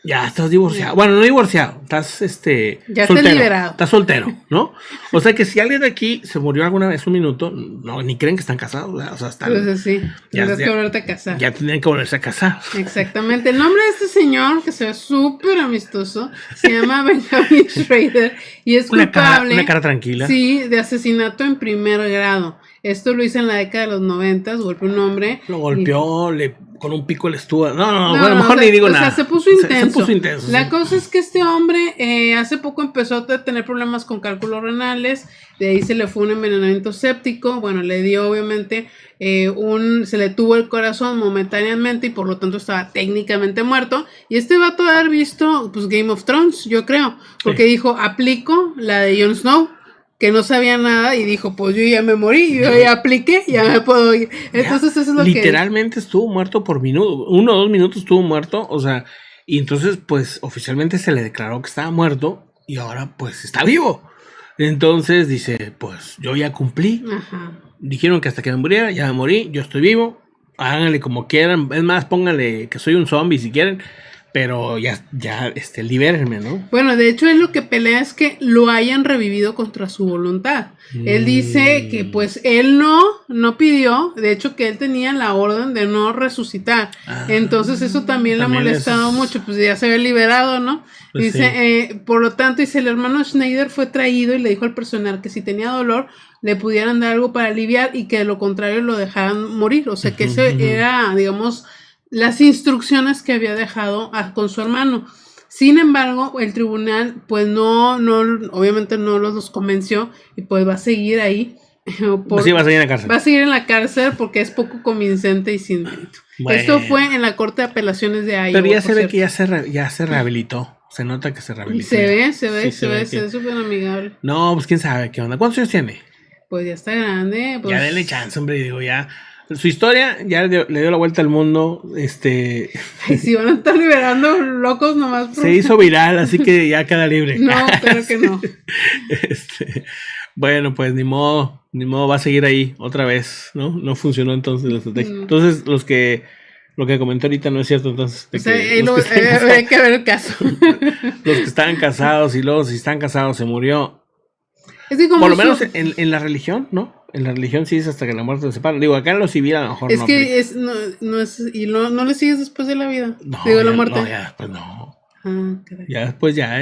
Ya estás divorciado. Bueno, no divorciado. Estás ya soltero. Estás liberado. Estás soltero, ¿no? O sea que si alguien de aquí se murió alguna vez un minuto, no, ni creen que están casados. O sea, están. Pues sí. Tendrás que volverte a casar. Ya tendrían que volverse a casar. Exactamente. El nombre de este señor, que se ve súper amistoso, se llama Benjamin Schrader y es culpable. Una cara tranquila. Sí, de asesinato en primer grado. Esto lo hizo en la década de los 90, golpeó un hombre. Lo golpeó, con un pico le estuvo. No, bueno, mejor ni digo nada. O sea, se puso intenso. Se puso intenso. La cosa es que este hombre hace poco empezó a tener problemas con cálculos renales. De ahí se le fue un envenenamiento séptico. Bueno, le dio obviamente se le tuvo el corazón momentáneamente y por lo tanto estaba técnicamente muerto. Y este vato debe haber visto pues Game of Thrones, yo creo. Porque dijo, aplico la de Jon Snow, que no sabía nada y dijo, pues yo ya me morí, yo ya apliqué, ya me puedo ir. Entonces eso es lo literalmente estuvo muerto por minuto, 1 o 2 minutos estuvo muerto, o sea, y entonces pues oficialmente se le declaró que estaba muerto y ahora pues está vivo. Entonces dice, pues yo ya cumplí. Ajá. Dijeron que hasta que me muriera, ya me morí, yo estoy vivo. Háganle como quieran. Es más, pónganle que soy un zombie si quieren. Pero ya, libérenme, ¿no? Bueno, de hecho, él lo que pelea es que lo hayan revivido contra su voluntad. Él dice que pues él no pidió, de hecho que él tenía la orden de no resucitar. Entonces eso también le ha molestado mucho, pues ya se había liberado, ¿no? Pues dice, sí. por lo tanto, dice, el hermano Schneider fue traído y le dijo al personal que si tenía dolor, le pudieran dar algo para aliviar y que de lo contrario lo dejaran morir. O sea que ese era, digamos, las instrucciones que había dejado con su hermano. Sin embargo, el tribunal pues no obviamente no los convenció y pues va a seguir ahí. Sí, va a seguir en la cárcel. Va a seguir en la cárcel porque es poco convincente y sin delito. Bueno. Esto fue en la Corte de Apelaciones de Iowa. Pero ya se ve que ya se rehabilitó. Se nota que se rehabilitó. Se ve súper amigable. No, pues quién sabe qué onda. ¿Cuántos años tiene? Pues ya está grande. Pues... Ya denle chance, hombre, digo, ya. Su historia ya le dio la vuelta al mundo. Ay, si van a estar liberando locos nomás. Se hizo viral, así que ya queda libre. No, pero que no. Bueno, pues ni modo, va a seguir ahí otra vez, ¿no? No funcionó entonces la estrategia. Entonces, lo que comentó ahorita no es cierto, entonces. O sea, hay que ver el caso. Los que estaban casados y luego si están casados se murió. Es que como por lo menos en la religión, ¿no? En la religión sí es hasta que la muerte los separa. Digo, acá en lo civil a lo mejor no. Es que no es... ¿Y no le sigues después de la vida? No, digo, la muerte. No, ya después no. Caray. Ya después ya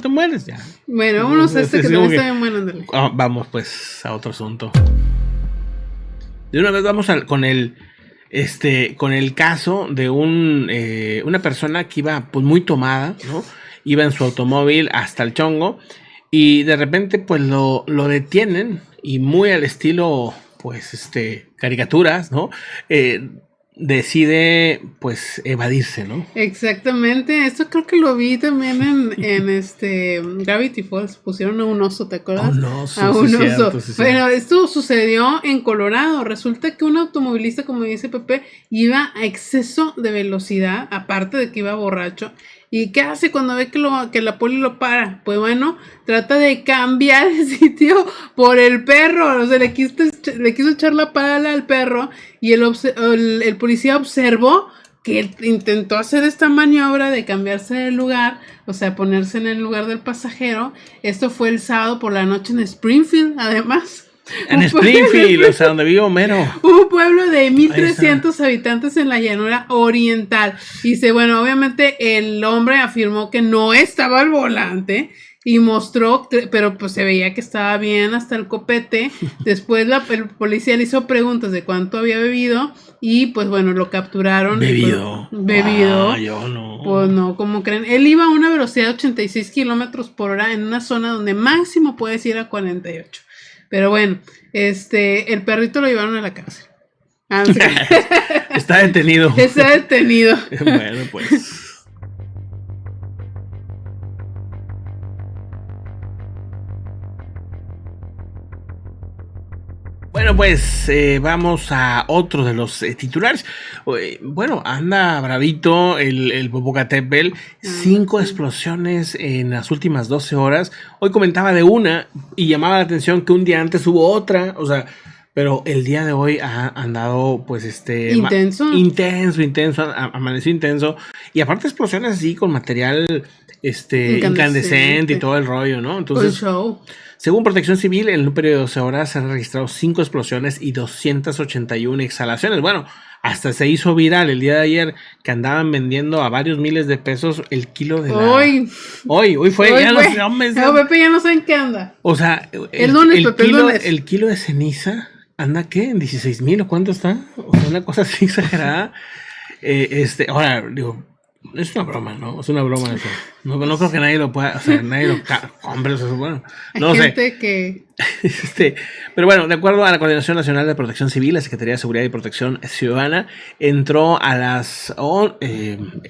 te mueres ya. Bueno, vámonos a que también está bien bueno, ándale. Vamos pues a otro asunto. De una vez vamos con el caso de una persona que iba pues muy tomada, ¿no? Iba en su automóvil hasta el chongo y de repente pues lo detienen y muy al estilo pues caricaturas, ¿no? Decide pues evadirse, ¿no? Exactamente, esto creo que lo vi también en Gravity Falls, pusieron a un oso, ¿te acuerdas? A un oso. Sí. Bueno, esto sucedió en Colorado, resulta que un automovilista, como dice Pepe, iba a exceso de velocidad, aparte de que iba borracho. ¿Y qué hace cuando ve que la poli lo para? Pues bueno, trata de cambiar el sitio por el perro. O sea, le quiso echar la pala al perro y el policía observó que él intentó hacer esta maniobra de cambiarse de lugar, o sea, ponerse en el lugar del pasajero. Esto fue el sábado por la noche en Springfield, además. En Springfield, o sea, donde vive Homero. Un pueblo de 1,300 habitantes en la llanura oriental. Dice, bueno, obviamente el hombre afirmó que no estaba al volante y mostró, pero pues se veía que estaba bien hasta el copete. Después el policía le hizo preguntas de cuánto había bebido y pues bueno, lo capturaron. Bebido. Yo no. Pues no, ¿cómo creen? Él iba a una velocidad de 86 kilómetros por hora en una zona donde máximo puedes ir a 48. Pero bueno, el perrito lo llevaron a la cárcel. Está detenido. Está detenido. Bueno, pues. Bueno, pues vamos a otro de los titulares. Bueno, anda bravito el Popocatépetl. 5 explosiones en las últimas 12 horas. Hoy comentaba de una y llamaba la atención que un día antes hubo otra. O sea, pero el día de hoy ha andado pues intenso. Amaneció intenso. Y aparte explosiones así con material incandescente y todo el rollo, ¿no? Entonces, show. Según Protección Civil, en un periodo de 12 horas se han registrado 5 explosiones y 281 exhalaciones. Bueno, hasta se hizo viral el día de ayer que andaban vendiendo a varios miles de pesos el kilo de la... Hoy fue. Pepe ya no sé en qué anda. O sea, el kilo de ceniza anda, ¿qué? ¿En 16,000 o cuánto está? O sea, una cosa así exagerada. Ahora, digo... Es una broma, ¿no? Es una broma eso. No creo que nadie lo pueda, o sea, nadie lo compre, o sea, bueno, no sé. Pero bueno, de acuerdo a la Coordinación Nacional de Protección Civil, la Secretaría de Seguridad y Protección Ciudadana entró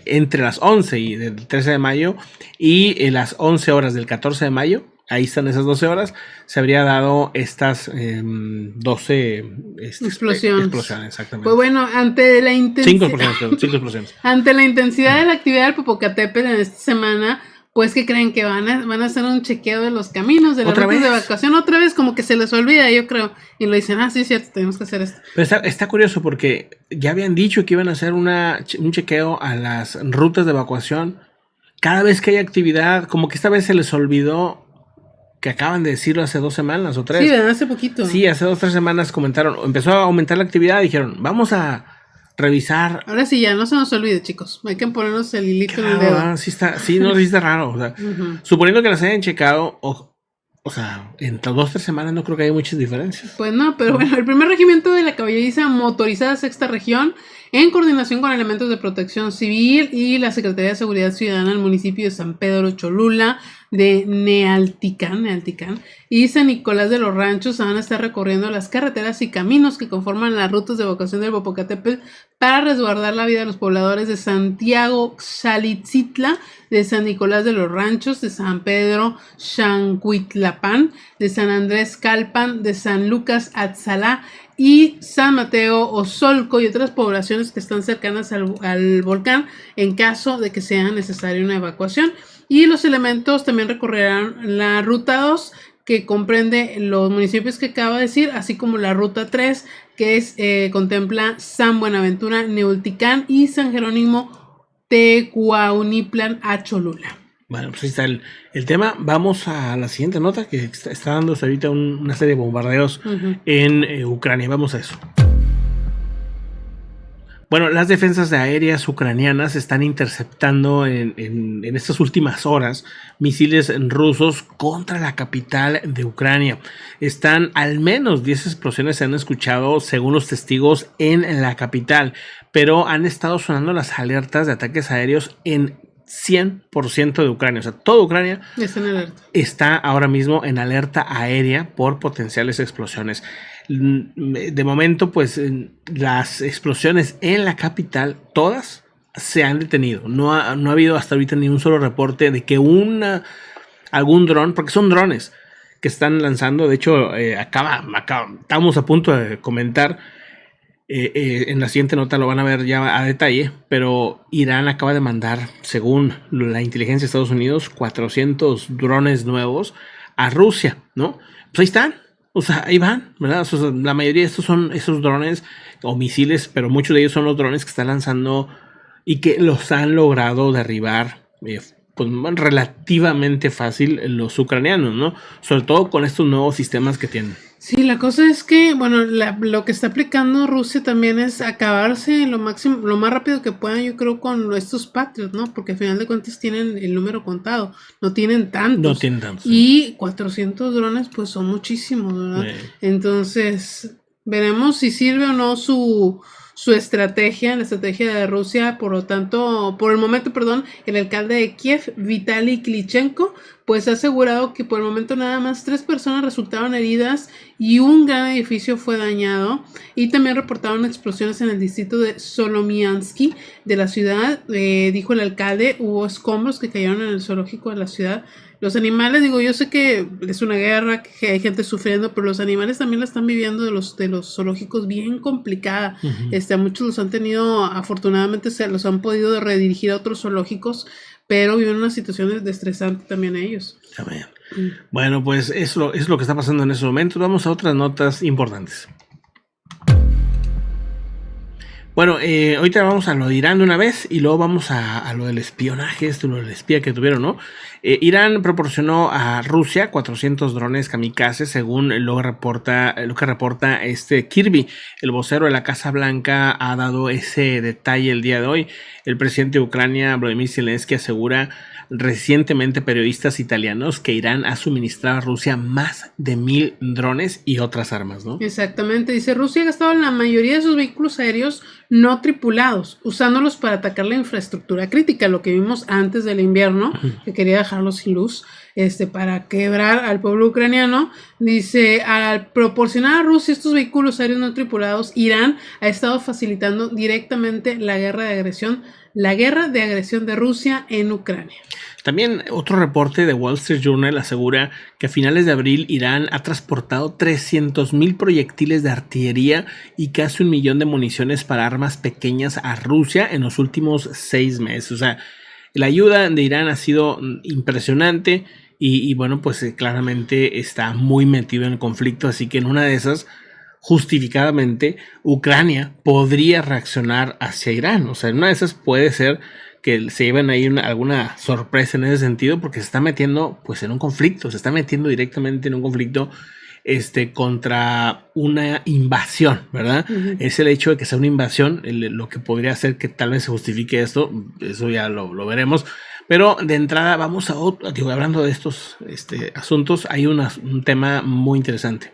entre las 11 y del 13 de mayo y las 11 horas del 14 de mayo. Ahí están esas 12 horas. Se habría dado estas 12 explosiones, exactamente. Pues bueno, ante la intensidad. 5 explosiones. Ante la intensidad de la actividad del Popocatépetl en esta semana, Pues que creen que van a hacer un chequeo de los caminos, de las ¿Otra rutas de vez? evacuación, otra vez, como que se les olvida, yo creo, y lo dicen, sí, es cierto, tenemos que hacer esto. Pero está curioso porque ya habían dicho que iban a hacer un chequeo a las rutas de evacuación. Cada vez que hay actividad, como que esta vez se les olvidó que acaban de decirlo hace 2 semanas o 3. Sí, ¿verdad? Hace poquito. Sí, hace 2 o 3 semanas comentaron, empezó a aumentar la actividad y dijeron, vamos a revisar. Ahora sí, ya no se nos olvide, chicos. Hay que ponernos el hilito en el dedo. Sí está raro. O sea, suponiendo que las hayan checado, o sea, en 2 o 3 semanas no creo que haya muchas diferencias. Pues no, pero bueno, el primer regimiento de la caballeriza motorizada sexta región, en coordinación con elementos de protección civil y la Secretaría de Seguridad Ciudadana del municipio de San Pedro Cholula, de Nealticán y San Nicolás de los Ranchos, van a estar recorriendo las carreteras y caminos que conforman las rutas de evacuación del Popocatépetl para resguardar la vida de los pobladores de Santiago Xalitzitla, de San Nicolás de los Ranchos, de San Pedro Xancuitlapán, de San Andrés Calpan, de San Lucas Atzalá y San Mateo Osolco y otras poblaciones que están cercanas al volcán en caso de que sea necesaria una evacuación. Y los elementos también recorrerán la ruta 2, que comprende los municipios que acabo de decir, así como la ruta 3, que contempla San Buenaventura, Neulticán y San Jerónimo Tecuauniplan a Cholula. Bueno, pues ahí está el tema. Vamos a la siguiente nota, que está dándose ahorita una serie de bombardeos en Ucrania. Vamos a eso. Bueno, las defensas aéreas ucranianas están interceptando en estas últimas horas misiles rusos contra la capital de Ucrania. Al menos 10 explosiones se han escuchado, según los testigos, en la capital, pero han estado sonando las alertas de ataques aéreos en 100% de Ucrania. O sea, toda Ucrania está ahora mismo en alerta aérea por potenciales explosiones. De momento, pues las explosiones en la capital, todas se han detenido. No ha habido hasta ahorita ni un solo reporte de que algún dron, porque son drones que están lanzando. De hecho, estamos a punto de comentar. En la siguiente nota lo van a ver ya a detalle, pero Irán acaba de mandar, según la inteligencia de Estados Unidos, 400 drones nuevos a Rusia, ¿no? Pues ahí están. O sea, ahí van, ¿verdad? O sea, la mayoría de estos son esos drones o misiles, pero muchos de ellos son los drones que están lanzando y que los han logrado derribar pues relativamente fácil los ucranianos, ¿no? Sobre todo con estos nuevos sistemas que tienen. Sí, la cosa es que, bueno, lo que está aplicando Rusia también es acabarse lo más rápido que puedan, yo creo, con estos Patriot, ¿no? Porque al final de cuentas tienen el número contado, no tienen tantos. Y 400 drones, pues son muchísimos, ¿verdad? Entonces, veremos si sirve o no su estrategia, la estrategia de Rusia. Por el momento, el alcalde de Kiev, Vitaly Klitschko, pues ha asegurado que por el momento nada más 3 personas resultaron heridas y un gran edificio fue dañado, y también reportaron explosiones en el distrito de Solomiansky de la ciudad. Dijo el alcalde, hubo escombros que cayeron en el zoológico de la ciudad. Los animales, yo sé que es una guerra, que hay gente sufriendo, pero los animales también la están viviendo de los zoológicos bien complicada. Muchos los han tenido, afortunadamente los han podido redirigir a otros zoológicos, pero viven una situación estresante también ellos. Bueno, pues es lo que está pasando en estos momentos. Vamos a otras notas importantes. Bueno, ahorita vamos a lo de Irán de una vez y luego vamos a lo del espionaje, lo del espía que tuvieron, ¿no? Irán proporcionó a Rusia 400 drones kamikaze, según lo que reporta Kirby. El vocero de la Casa Blanca ha dado ese detalle el día de hoy. El presidente de Ucrania, Volodymyr Zelensky, asegura recientemente periodistas italianos que Irán ha suministrado a Rusia más de 1000 drones y otras armas, ¿no? Exactamente, dice, Rusia ha gastado la mayoría de sus vehículos aéreos no tripulados, usándolos para atacar la infraestructura crítica, lo que vimos antes del invierno, que quería dejarlos sin luz, para quebrar al pueblo ucraniano. Dice, al proporcionar a Rusia estos vehículos aéreos no tripulados, Irán ha estado facilitando directamente la guerra de agresión de Rusia en Ucrania. También otro reporte de Wall Street Journal asegura que a finales de abril Irán ha transportado 300,000 proyectiles de artillería y casi 1 millón de municiones para armas pequeñas a Rusia en los últimos 6 meses. O sea, La ayuda de Irán ha sido impresionante y bueno, pues claramente está muy metido en el conflicto, así que en una de esas, justificadamente, Ucrania podría reaccionar hacia Irán. O sea, en una de esas puede ser que se lleven ahí alguna sorpresa en ese sentido, porque se está metiendo pues en un conflicto, se está metiendo directamente en un conflicto contra una invasión, ¿verdad? Ujú. Es el hecho de que sea una invasión lo que podría hacer que tal vez se justifique esto, eso ya lo veremos. Pero de entrada vamos a otro, digo, hablando de estos asuntos, hay un tema muy interesante.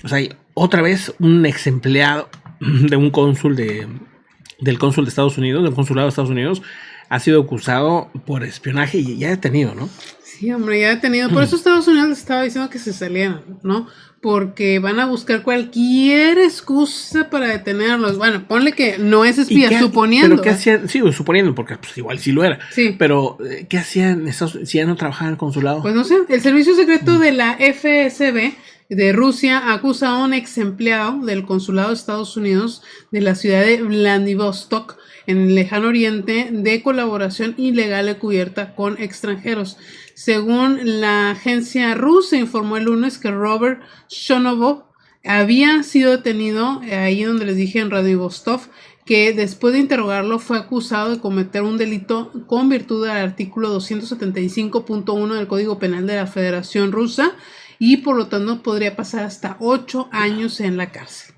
O sea, hay otra vez un ex empleado de un cónsul del cónsul de Estados Unidos, del consulado de Estados Unidos, ha sido acusado por espionaje y ya detenido, ¿no? Sí, hombre, ya detenido. Por eso Estados Unidos les estaba diciendo que se salieran, ¿no? Porque van a buscar cualquier excusa para detenerlos. Bueno, ponle que no es espía, suponiendo. ¿Pero qué hacían? Sí, suponiendo, porque pues, igual sí lo era. Sí. Pero, ¿qué hacían si ya no trabajaban en el consulado? Pues no sé, el servicio secreto de la FSB de Rusia acusa a un ex empleado del consulado de Estados Unidos de la ciudad de Vladivostok, en el lejano oriente, de colaboración ilegal encubierta con extranjeros. Según la agencia rusa, informó el lunes que Robert Shonovov había sido detenido ahí donde les dije, en Vladivostok, que después de interrogarlo fue acusado de cometer un delito con virtud del artículo 275.1 del Código Penal de la Federación Rusa y por lo tanto podría pasar hasta 8 años en la cárcel.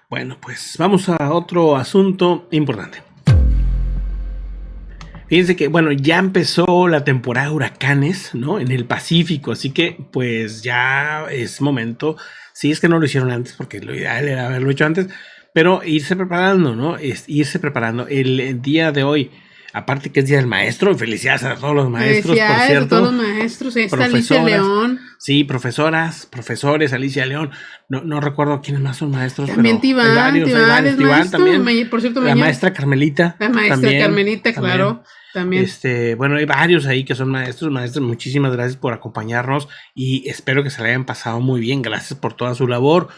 Bueno, pues vamos a otro asunto importante. Fíjense que, bueno, ya empezó la temporada de huracanes, ¿no? En el Pacífico, así que pues ya es momento, si es que no lo hicieron antes, porque lo ideal era haberlo hecho antes, pero irse preparando, ¿no? Irse preparando. El día de hoy, aparte que es Día del Maestro, felicidades a todos los maestros, por cierto. A todos los maestros, está Alicia León. Sí, profesores, Alicia León. No recuerdo quiénes más son maestros, también pero hay Tibán también. Por cierto, la maestra Carmelita. La maestra también, Carmelita, claro. También. Bueno, hay varios ahí que son maestras, muchísimas gracias por acompañarnos y espero que se la hayan pasado muy bien, gracias por toda su labor.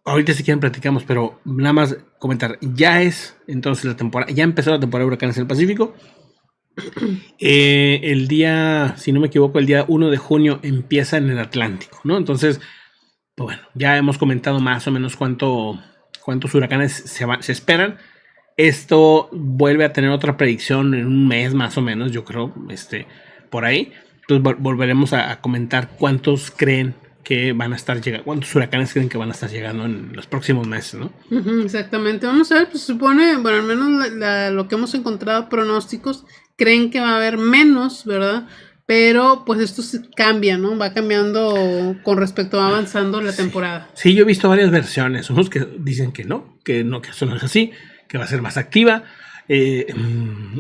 Ahorita si quieren platicamos, pero nada más comentar, ya empezó la temporada de huracanes en el Pacífico. El día, si no me equivoco, el día 1 de junio empieza en el Atlántico, ¿no? Entonces, pues bueno, ya hemos comentado más o menos cuántos huracanes se esperan. Esto vuelve a tener otra predicción en un mes más o menos, yo creo, por ahí. Entonces volveremos a comentar cuántos creen que van a estar llegando, cuántos huracanes creen que van a estar lando en los próximos meses, ¿no? Exactamente. Vamos a ver, pues supone, bueno, al menos lo que hemos encontrado pronósticos, creen que va a haber menos, ¿verdad? Pero pues esto se cambia, ¿no? Va cambiando con respecto a avanzando la temporada. Sí, yo he visto varias versiones, unos que dicen que eso no es así, que va a ser más activa,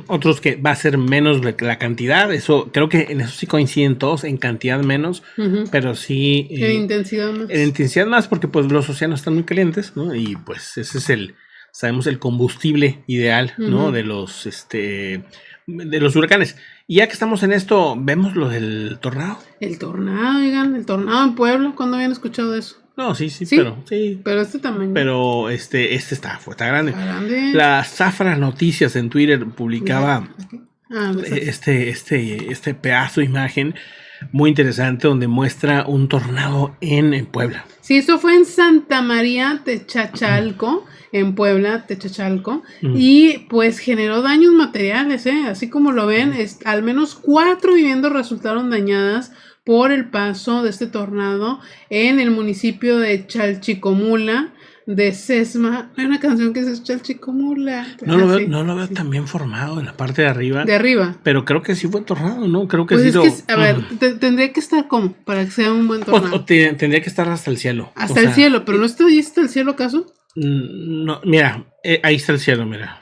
otros que va a ser menos la cantidad. Eso creo que en eso sí coinciden todos, en cantidad menos, pero sí en intensidad más. En intensidad más, porque pues los océanos están muy calientes, ¿no? Y pues ese es sabemos el combustible ideal, ¿no? De los huracanes. Y ya que estamos en esto, vemos lo del tornado. El tornado, digan, el tornado en Puebla. ¿Cuándo habían escuchado eso? No, sí, pero este tamaño. Pero está grande. Está grande. La Zafra Noticias en Twitter publicaba este pedazo de imagen muy interesante donde muestra un tornado en Puebla. Sí, esto fue en Santa María Techachalco, en Puebla, Techachalco, y pues generó daños materiales, así como lo ven, al menos 4 viviendas resultaron dañadas por el paso de este tornado en el municipio de Chalchicomula de Sesma. Hay una canción que es Chalchicomula. No lo veo tan bien formado en la parte de arriba. De arriba. Pero creo que sí fue tornado, ¿no? Creo que pues sí. A ver, tendría que estar como para que sea un buen tornado. Tendría que estar hasta el cielo. Hasta el cielo, pero ¿no está ahí hasta el cielo acaso? No, mira, ahí está el cielo, mira.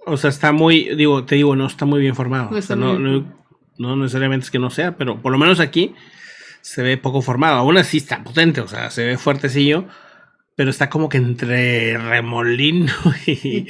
O sea, está muy, no está muy bien formado. No está muy bien. No necesariamente es que no sea, pero por lo menos aquí se ve poco formado. Aún así está potente, o sea, se ve fuertecillo, pero está como que entre remolino y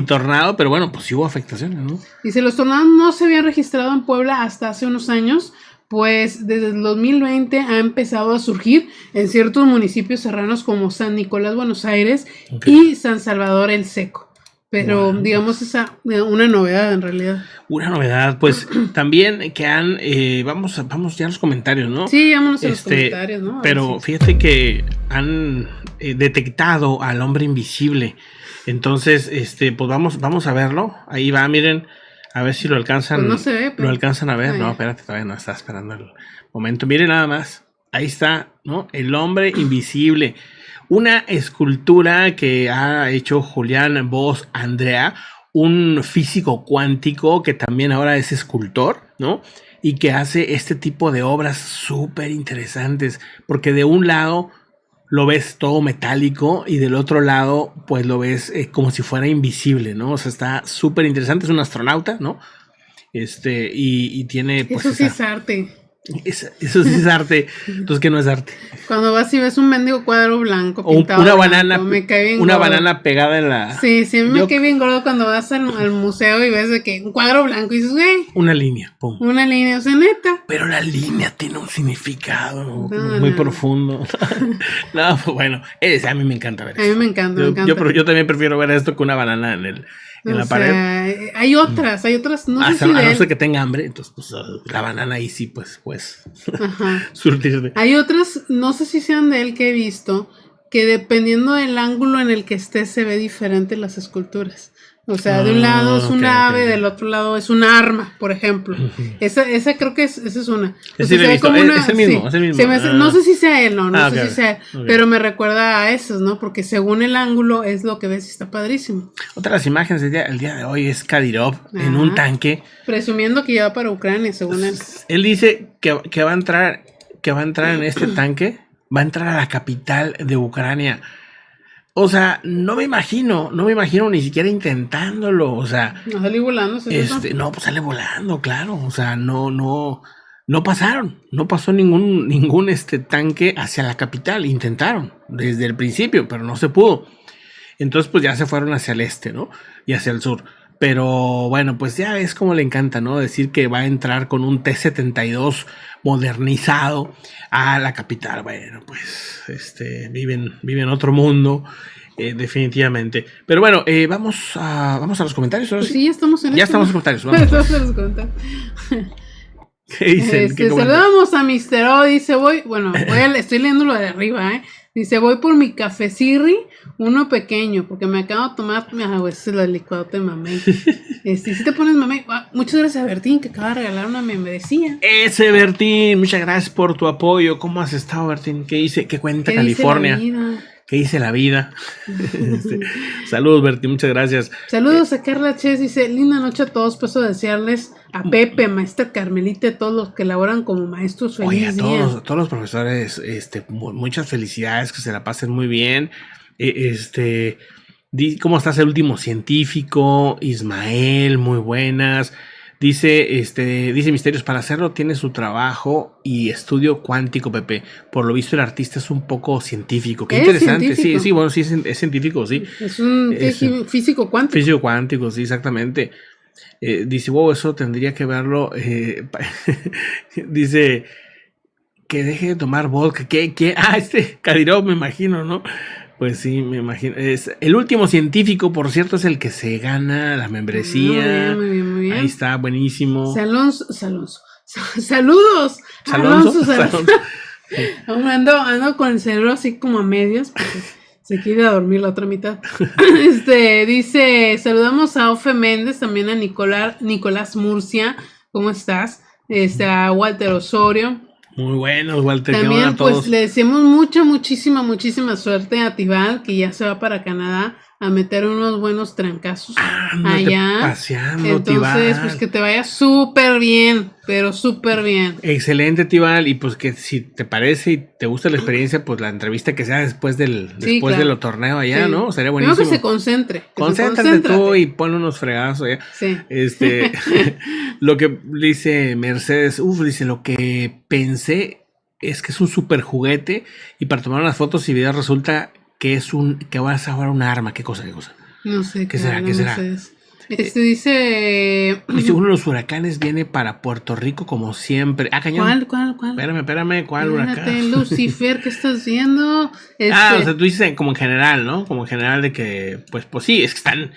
tornado, pero bueno, pues sí hubo afectaciones, ¿no? Dice, los tornados no se habían registrado en Puebla hasta hace unos años, pues desde el 2020 ha empezado a surgir en ciertos municipios serranos como San Nicolás, Buenos Aires, y San Salvador el Seco. Pero Bueno, digamos una novedad en realidad. una novedad, pues también que han, vamos ya a los comentarios, ¿no? Sí, vámonos a los comentarios, ¿no? A ver Pero si- fíjate que han detectado al hombre invisible. Entonces, pues vamos a verlo. Ahí va, miren, a ver si lo alcanzan. Pues no se ve, pero- Lo alcanzan a ver. Ah, No, ya. espérate, todavía no está esperando el momento. Miren nada más. Ahí está, ¿no? El hombre invisible. Una escultura que ha hecho Julián Bosch Andrea, un físico cuántico que también ahora es escultor, ¿no? Y que hace este tipo de obras súper interesantes, porque de un lado lo ves todo metálico y del otro lado pues lo ves como si fuera invisible, ¿no? O sea, está súper interesante, es un astronauta, ¿no? Y tiene pues Eso sí es arte. eso sí es arte, entonces ¿qué no es arte? Cuando vas y ves un mendigo cuadro blanco O pintado una de banana, blanco, me cae bien una gordo. banana pegada en la... Sí, sí, a mí me Yo- cae bien gordo cuando vas al museo y ves de que un cuadro blanco y dices, güey, Una línea, pum. una línea, o sea, neta. Pero la línea tiene un significado No, muy no. profundo. No, pues bueno, a mí me encanta ver A mí eso. me encanta, Yo, me encanta. pero yo también prefiero ver esto que una banana en la O pared. sea, hay otras, no sé si A de no él. ser que tenga hambre, entonces pues la banana ahí sí, pues Ajá. surtirte. Hay otras, no sé si sean de él que he visto, que dependiendo del ángulo en el que esté se ve diferente las esculturas. O sea, de un lado es un ok, ave, ok. del otro lado es un arma, por ejemplo. Esa creo que esa es una. O Sí, sea, lo he se ve visto. como Es el mismo, es el mismo. se me hace- no sé si sea él, no sé ok, si sea él, ok. pero me recuerda a esos, ¿no? Porque según el ángulo es lo que ves y está padrísimo. Otra de las imágenes el día de hoy es Kadyrov en un Ajá. tanque. Presumiendo que ya va para Ucrania, según él. Él dice que va a entrar en este tanque, va a entrar a la capital de Ucrania. O sea, no me imagino ni siquiera intentándolo. O sea, No salí volando, ¿es eso? no, pues sale volando, claro. O sea, no pasó ningún tanque hacia la capital. Intentaron desde el principio, pero no se pudo. Entonces, pues ya se fueron hacia el este, ¿no? Y hacia el sur. Pero bueno, pues ya es como le encanta, ¿no? Decir que va a entrar con un T-72 modernizado a la capital. Bueno, pues viven otro mundo, definitivamente. Pero bueno, vamos a los comentarios. Ahora Pues sí. sí, ya estamos en Ya esto, estamos en ¿no? los comentarios. Vamos. Estamos en los comentarios. ¿Qué dicen? ¿Qué comentan? Saludamos a Mr. O, dice, estoy leyendo lo de arriba, Dice, voy por mi cafecirri, uno pequeño, porque me acabo de tomar, ese es el licuado de mamey. Si te pones mamey, muchas gracias a Bertín, que acaba de regalar una membresía. Ese Bertín, muchas gracias por tu apoyo. ¿Cómo has estado, Bertín? ¿Qué dice? ¿Qué cuenta ¿Qué dice la California? vida? ¿Qué dice la vida? Saludos, Bertín, muchas gracias. Saludos a Carla Ches, dice, linda noche a todos, paso a desearles a Pepe, maestra Carmelita, a todos los que laboran como maestros, Oye, feliz a día. todos los profesores, muchas felicidades, que se la pasen muy bien. ¿Cómo estás el último científico? Ismael, muy buenas. Dice Misterios, para hacerlo tiene su trabajo y estudio cuántico, Pepe. Por lo visto el artista es un poco científico. Qué ¿Es interesante. científico? Sí, bueno, sí es científico, sí. Es un físico cuántico. Físico cuántico, sí, exactamente. Dice, wow, eso tendría que verlo. Dice que deje de tomar vodka. ¿Qué? Kadyrov, me imagino, ¿no? Pues sí, me imagino. Es el último científico, por cierto, es el que se gana la membresía. Muy bien, muy bien. Ahí está, buenísimo. Saludos. Salonso. Ando con el cerebro así como a medias, porque se quiere dormir la otra mitad. Dice, saludamos a Ofe Méndez, también a Nicolás Murcia, ¿cómo estás? A Walter Osorio. Muy buenos, Walter. También, a todos. pues, le deseamos muchísima suerte a Tibal, que ya se va para Canadá a meter unos buenos trancazos allá. Paseando, Entonces, Tibal. pues que te vaya súper bien, pero súper bien. Excelente, Tibal, y pues que si te parece y te gusta la experiencia, pues la entrevista que sea después del torneo allá, Sí. ¿no? Sería buenísimo. Primero que se concentre. Concéntrate tú y ponle unos fregazos allá. Sí. Lo que dice Mercedes, dice, lo que pensé es que es un super juguete y para tomar unas fotos y videos resulta que vas a jugar un arma. ¿Qué cosa? No sé. ¿Qué será? Dice... Dice, uno de los huracanes viene para Puerto Rico como siempre. Cañón. ¿Cuál? Espérame, ¿cuál huracán? Lucifer, ¿qué estás viendo? O sea, tú dices como en general, ¿no? Como en general de que, pues sí, es que están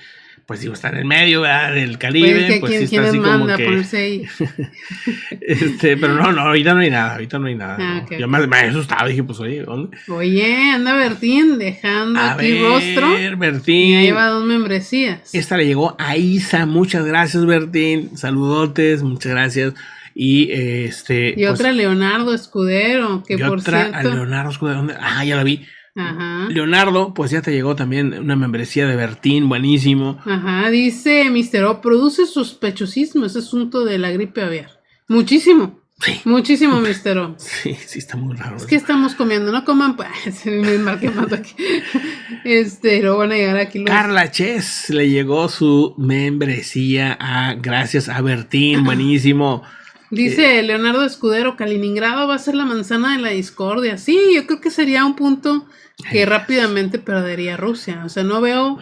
pues digo, está en el medio, ¿verdad? Del Caribe, pues sí está así manda como que... ponerse ahí. Pero no, ahorita no hay nada, Ah, ¿no? okay, Yo me había asustado, dije, pues oye, ¿dónde? Oye, anda Bertín dejando A aquí ver, rostro. Bertín. Ya lleva 2 membresías. Esta le llegó a Isa, muchas gracias, Bertín. Saludotes, muchas gracias. Y Y otra Leonardo Escudero, que por cierto. A Leonardo Escudero, ¿dónde? Ya la vi. Ajá. Leonardo, pues ya te llegó también una membresía de Bertín, buenísimo. Ajá, dice Mr. O, produce sospechosismo ese asunto de la gripe aviar. Muchísimo. Sí. Muchísimo, Mr. O. Sí, está muy raro. Es que estamos comiendo, no coman, pues, me marqué más aquí. Luego van a llegar aquí los... Carla Chess le llegó su membresía gracias a Bertín, buenísimo. Dice Leonardo Escudero, Kaliningrado va a ser la manzana de la discordia. Sí, yo creo que sería un punto que rápidamente perdería Rusia. O sea, no veo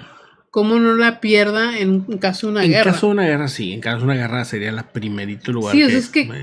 cómo no la pierda en caso de una guerra. En caso de una guerra, sí. En caso de una guerra sería el primerito lugar. Sí,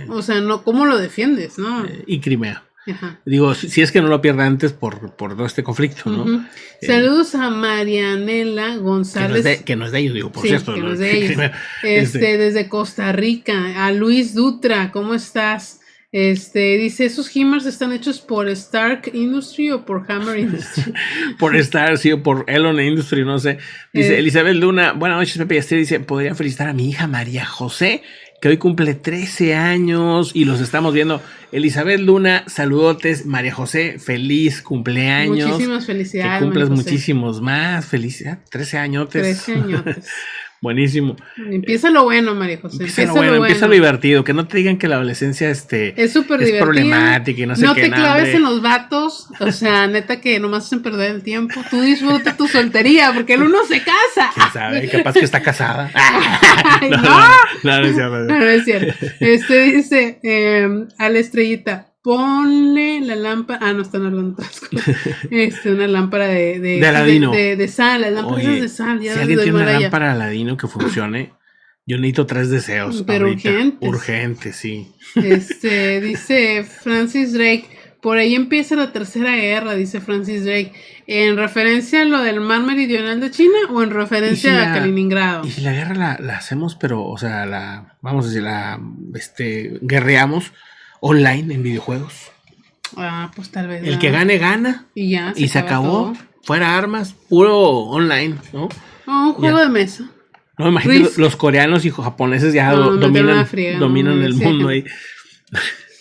o sea, no, ¿cómo lo defiendes, no? Y Crimea. Ajá. Digo, si es que no lo pierda antes por todo este conflicto, ¿no? Saludos a Marianela González. Que no es de ellos, digo, por sí, cierto. Que no es de ellos. Desde Costa Rica. A Luis Dutra, ¿cómo estás? Dice, ¿esos Himmers están hechos por Stark Industry o por Hammer Industry? Por Stark, sí, o por Elon Industry, no sé. Dice Elizabeth Luna, buenas noches, Pepe y Esther. Dice, podría felicitar a mi hija María José, que hoy cumple 13 años y los estamos viendo. Elizabeth Luna, saludotes. María José, feliz cumpleaños. Muchísimas felicidades. Que cumplas muchísimos más. Felicidad, 13 añotes. 13 añotes. Buenísimo. Empieza lo bueno, María José. Empieza lo divertido. Que no te digan que la adolescencia es súper divertida. Problemática y no sé qué. No te claves en los vatos. O sea, neta que nomás hacen perder el tiempo. Tú disfruta tu soltería porque el uno se casa. ¿Quién sabe? Capaz que está casada. Ay, no es cierto. No es cierto. Dice a la estrellita. Ponle la lámpara. No están hablando otras cosas. Una lámpara de Aladino. De sal, las lámparas de sal. Ya si alguien tiene una lámpara de Aladino que funcione, yo necesito 3 deseos. Pero ahorita. urgentes. Urgente, sí. Dice Francis Drake. Por ahí empieza la tercera guerra, dice Francis Drake. ¿En referencia a lo del mar meridional de China o en referencia a Kaliningrado? Y si la guerra la hacemos, pero, o sea, vamos a decir, guerreamos online en videojuegos. Pues tal vez. El que gane, gana. Y ya. Se acabó. Todo. Fuera armas, puro online, ¿no? Un juego de mesa. No, imagínate, los coreanos y japoneses ya dominan el mundo ahí.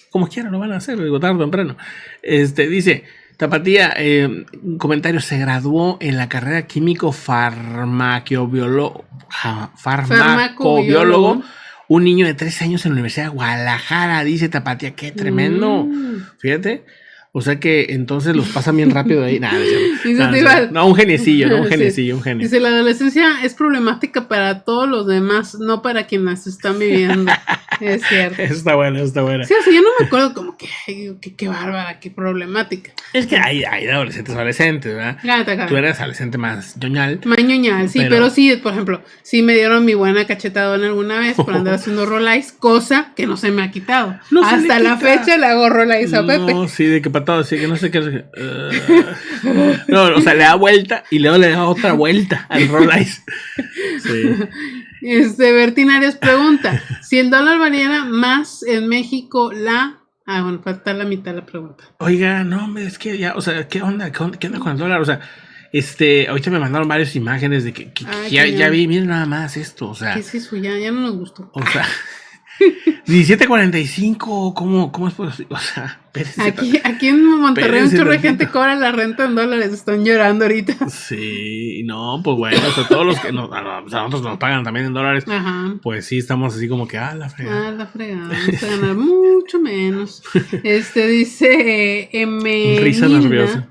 Como quiera lo van a hacer, digo, tarde o temprano. Dice, Tapatía, un comentario, se graduó en la carrera químico farmacobiólogo. Un niño de 13 años en la Universidad de Guadalajara, dice Tapatía, qué tremendo. Fíjate. O sea que entonces los pasan bien rápido ahí. No, un geniecillo, un geniecillo. Dice, la adolescencia es problemática para todos los demás, no para quienes están viviendo. Es cierto. Está buena. Sí, o sea, yo no me acuerdo como que, qué bárbara, qué problemática. Es que hay adolescentes, ¿verdad? Claro. Tú eres adolescente más ñoñal. Más ñoñal, sí, pero sí, por ejemplo, sí me dieron mi buena cachetadona alguna vez por andar haciendo rolais, cosa que no se me ha quitado. No hasta la fecha le hago rolais a Pepe. No, sí, de que para todo, sí, que no sé qué. No, o sea, le da vuelta y luego le da otra vuelta al rolais. Sí. Bertín Arias pregunta, si el dólar valiera más en México, bueno, falta la mitad de la pregunta. Oiga, no, es que ya, o sea, ¿qué onda con el dólar? O sea, ahorita me mandaron varias imágenes de que ya vi, miren nada más esto, o sea. ¿Qué es eso? Ya no nos gustó. O sea, 17.45, ¿cómo es posible? O sea, aquí en Monterrey un chorro de gente cobra la renta en dólares, están llorando ahorita. Sí, no, pues bueno, o sea, todos los que a nosotros nos pagan también en dólares, pues sí, estamos así como que, la fregada. La fregada, vamos a ganar mucho menos. Dice Emenilda. Risa nerviosa.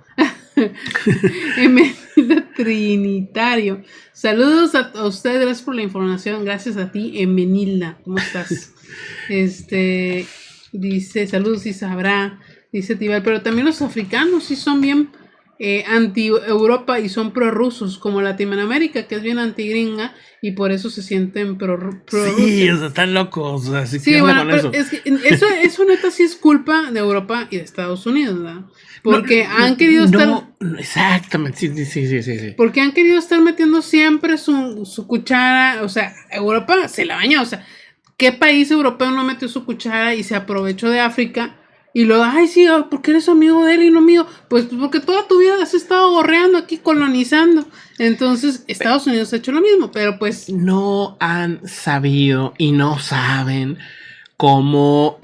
Emenilda Trinitario. Saludos a ustedes, gracias por la información. Gracias a ti, Emenilda. ¿Cómo estás? Dice, saludos y sabrá. Dice Tibal, pero también los africanos sí son bien anti-Europa y son prorrusos, como Latinoamérica, que es bien anti-gringa y por eso se sienten pro-Rusia. Sí, o sea, están locos. O sea, sí, bueno, pero eso? Es que eso neta sí es culpa de Europa y de Estados Unidos, ¿verdad? Porque han querido estar... Exactamente, sí. Porque han querido estar metiendo siempre su cuchara, o sea, Europa se la baña, o sea, ¿qué país europeo no metió su cuchara y se aprovechó de África? Y luego, ay, sí, ¿por qué eres amigo de él y no mío? Pues porque toda tu vida has estado gorreando aquí, colonizando. Entonces, Estados Unidos ha hecho lo mismo, pero pues... No han sabido y no saben cómo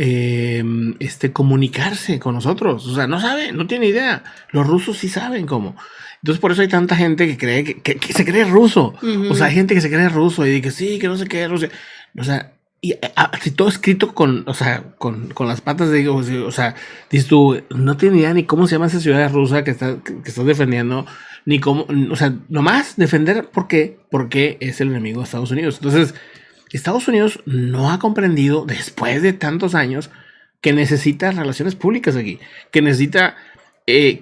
comunicarse con nosotros. O sea, no saben, no tienen idea. Los rusos sí saben cómo. Entonces, por eso hay tanta gente que cree que se cree ruso. O sea, hay gente que se cree ruso y que sí, que no sé qué, Rusia. O sea, y así todo escrito con las patas de, o sea, dices tú, no tienes idea ni cómo se llama esa ciudad rusa que estás defendiendo, ni cómo, o sea, nomás defender porque es el enemigo de Estados Unidos. Entonces, Estados Unidos no ha comprendido después de tantos años que necesita relaciones públicas aquí, que necesita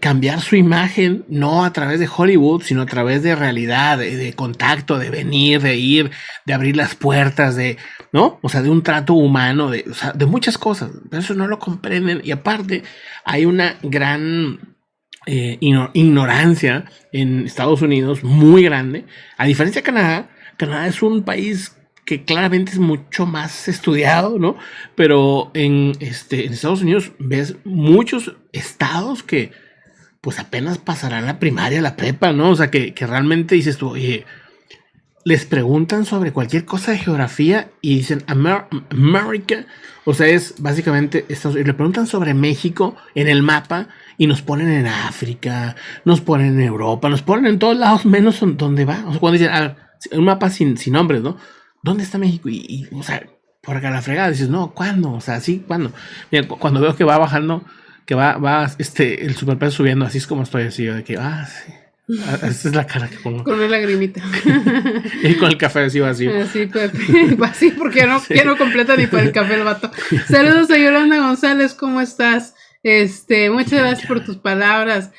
cambiar su imagen, no a través de Hollywood, sino a través de realidad, de contacto, de venir, de ir, de abrir las puertas, ¿no? O sea, de un trato humano, o sea, de muchas cosas. Pero eso no lo comprenden. Y aparte, hay una gran ignorancia en Estados Unidos muy grande. A diferencia de Canadá, Canadá es un país que claramente es mucho más estudiado, ¿no? Pero en Estados Unidos ves muchos estados que pues apenas pasarán la primaria, la prepa, ¿no? O sea, que realmente dices tú, oye, les preguntan sobre cualquier cosa de geografía y dicen América, o sea, es básicamente, le preguntan sobre México en el mapa y nos ponen en África, nos ponen en Europa, nos ponen en todos lados menos donde va. O sea, cuando dicen, a ver, un mapa sin nombres, ¿no? ¿Dónde está México? Y o sea, por acá la fregada, dices, no, ¿cuándo? O sea, sí, ¿cuándo? Mira, cuando veo que va bajando, que va el superpeso subiendo, así es como estoy así, de que, sí. Esa es la cara que pongo. Con una lagrimita. Y con el café así vacío. Así, Pepe. Así porque ya no completa ni para el café el vato. Saludos a Yolanda González, ¿cómo estás? Muchas gracias por tus palabras.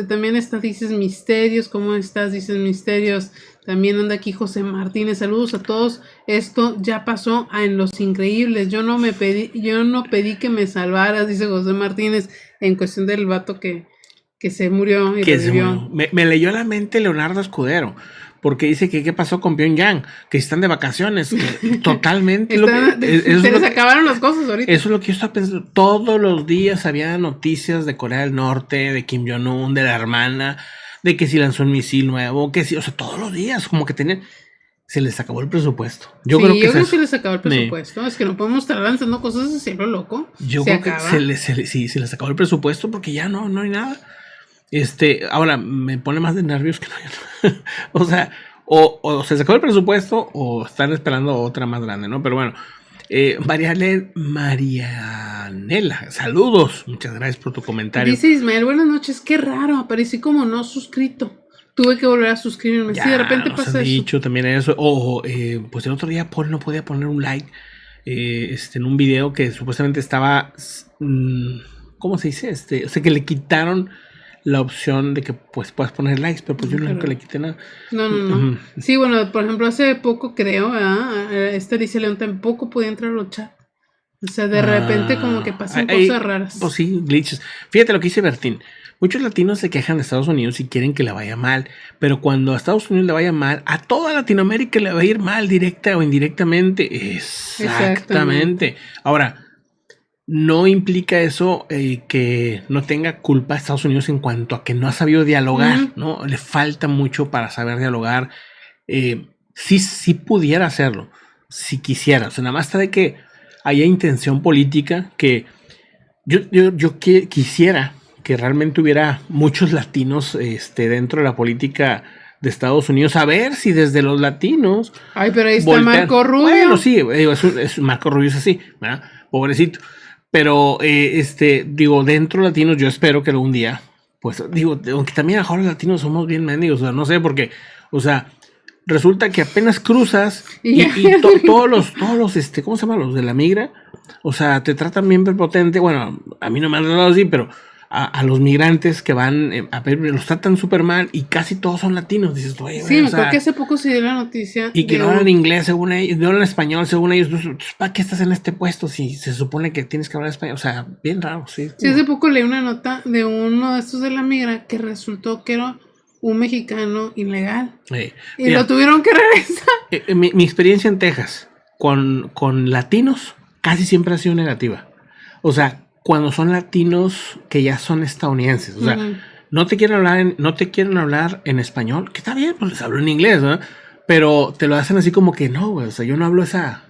También dices Misterios, ¿cómo estás? Dices Misterios. También anda aquí José Martínez, saludos a todos. Esto ya pasó en Los Increíbles. Yo no pedí que me salvaras, dice José Martínez, en cuestión del vato que se murió y revivió. Me leyó la mente Leonardo Escudero, porque dice que qué pasó con Pyongyang, que están de vacaciones. Totalmente. Se les acabaron las cosas ahorita. Eso es lo que yo estaba pensando. Todos los días había noticias de Corea del Norte, de Kim Jong-un, de la hermana, de que si lanzó un misil nuevo, que si, o sea, todos los días, como que tenían. Se les acabó el presupuesto. Yo creo que se les acabó el presupuesto. Es que no podemos estar lanzando cosas así lo loco. Yo creo que se les acabó el presupuesto porque ya no hay nada. Ahora me pone más de nervios que no. O sea, o se sacó el presupuesto o están esperando otra más grande, ¿no? Pero bueno, Marianela, saludos. Muchas gracias por tu comentario. Dice Ismael, buenas noches. Qué raro, aparecí como no suscrito. Tuve que volver a suscribirme. Ya, sí, de repente pasa eso. Dicho también eso. Pues el otro día Paul no podía poner un like en un video que supuestamente estaba. ¿Cómo se dice? O sea, que le quitaron la opción de que pues puedas poner likes, pero pues yo nunca le quité nada. No. Sí, bueno, por ejemplo, hace poco creo, dice León tampoco podía entrar a los chats. O sea, de repente como que pasan cosas raras. Pues sí, glitches. Fíjate lo que dice Bertín. Muchos latinos se quejan de Estados Unidos y quieren que le vaya mal, pero cuando a Estados Unidos le vaya mal, a toda Latinoamérica le va a ir mal, directa o indirectamente. Exactamente. Ahora, no implica eso que no tenga culpa a Estados Unidos en cuanto a que no ha sabido dialogar, ¿no? Le falta mucho para saber dialogar. Sí pudiera hacerlo, si quisiera. O sea, nada más está de que haya intención política, que yo quisiera que realmente hubiera muchos latinos dentro de la política de Estados Unidos, a ver si desde los latinos. Ay, pero ahí está Marco Rubio. Bueno, sí, Marco Rubio es así, ¿verdad? Pobrecito. Pero, dentro de latinos, yo espero que algún día, pues, aunque también ahora los latinos somos bien mendigos, o sea, no sé, porque, o sea, resulta que apenas cruzas y todos los, ¿cómo se llama? Los de la migra, o sea, te tratan bien prepotente. Bueno, a mí no me han tratado así, pero a los migrantes que van a ver, los tratan súper mal y casi todos son latinos. Dices, oye, sí, me acuerdo que hace poco se dio la noticia. Y que no hablan inglés según ellos, no hablan español según ellos. ¿Para qué estás en este puesto si se supone que tienes que hablar español? O sea, bien raro, sí. Sí, hace poco leí una nota de uno de estos de la migra que resultó que era un mexicano ilegal. Y mira, lo tuvieron que regresar. Mi experiencia en Texas con latinos casi siempre ha sido negativa. O sea, cuando son latinos que ya son estadounidenses, o sea, no te quieren hablar en español, que está bien, pues les hablo en inglés, ¿no? Pero te lo hacen así como que no, güey, o sea, yo no hablo esa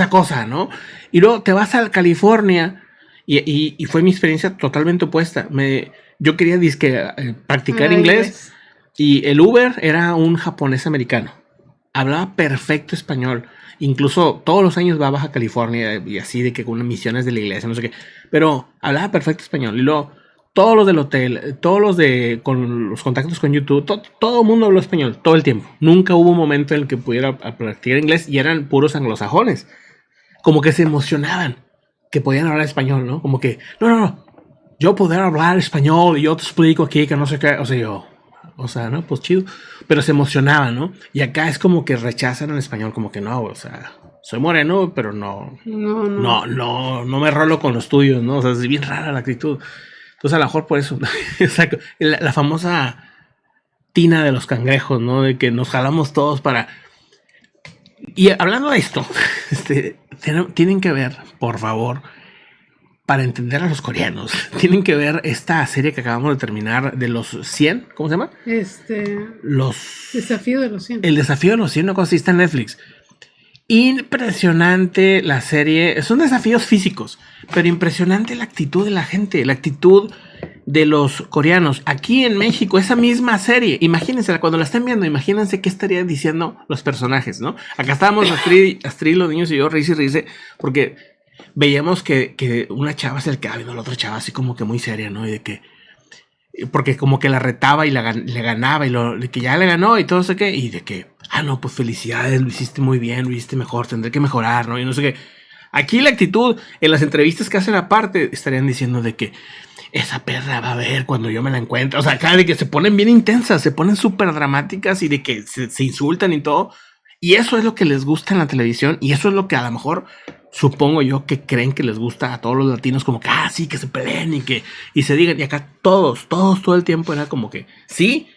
cosa, ¿no? Y luego te vas a California y fue mi experiencia totalmente opuesta. Yo quería practicar inglés y el Uber era un japonés americano. Hablaba perfecto español. Incluso todos los años va a Baja California y así de que con misiones de la iglesia, no sé qué. Pero hablaba perfecto español. Y luego todos los del hotel, con los contactos con YouTube, todo el mundo habló español todo el tiempo. Nunca hubo un momento en el que pudiera practicar inglés y eran puros anglosajones. Como que se emocionaban que podían hablar español, ¿no? Como que, no. Yo poder hablar español y yo te explico aquí que no sé qué. O sea, ¿no? Pues chido. Pero se emocionaban, ¿no? Y acá es como que rechazan el español, como que no, o sea, soy moreno, pero no me rolo con los tuyos, ¿no? O sea, es bien rara la actitud. Entonces, a lo mejor por eso, la famosa tina de los cangrejos, ¿no? De que nos jalamos todos para... Y hablando de esto, tienen que ver, por favor, para entender a los coreanos, tienen que ver esta serie que acabamos de terminar de los 100, ¿cómo se llama? Desafío de los 100. El desafío de los 100, una cosa así, está en Netflix. Impresionante la serie, son desafíos físicos, pero impresionante la actitud de la gente, la actitud de los coreanos. Aquí en México, esa misma serie, imagínense, cuando la estén viendo, imagínense qué estarían diciendo los personajes, ¿no? Acá estábamos Astrid, los niños y yo, risa, porque veíamos que una chava se le quedaba viendo a la otra chava así como que muy seria, ¿no? Y de que, porque como que la retaba y le ganaba y de que ya le ganó y todo eso que, y de que, no, pues felicidades, lo hiciste muy bien, lo hiciste mejor, tendré que mejorar, ¿no? Y no sé qué. Aquí la actitud, en las entrevistas que hacen aparte, estarían diciendo de que esa perra va a ver cuando yo me la encuentre. O sea, acá de que se ponen bien intensas, se ponen súper dramáticas y de que se insultan y todo. Y eso es lo que les gusta en la televisión y eso es lo que a lo mejor supongo yo que creen que les gusta a todos los latinos, como que, sí, que se peleen y se digan. Y acá todos, todo el tiempo era como que, sí,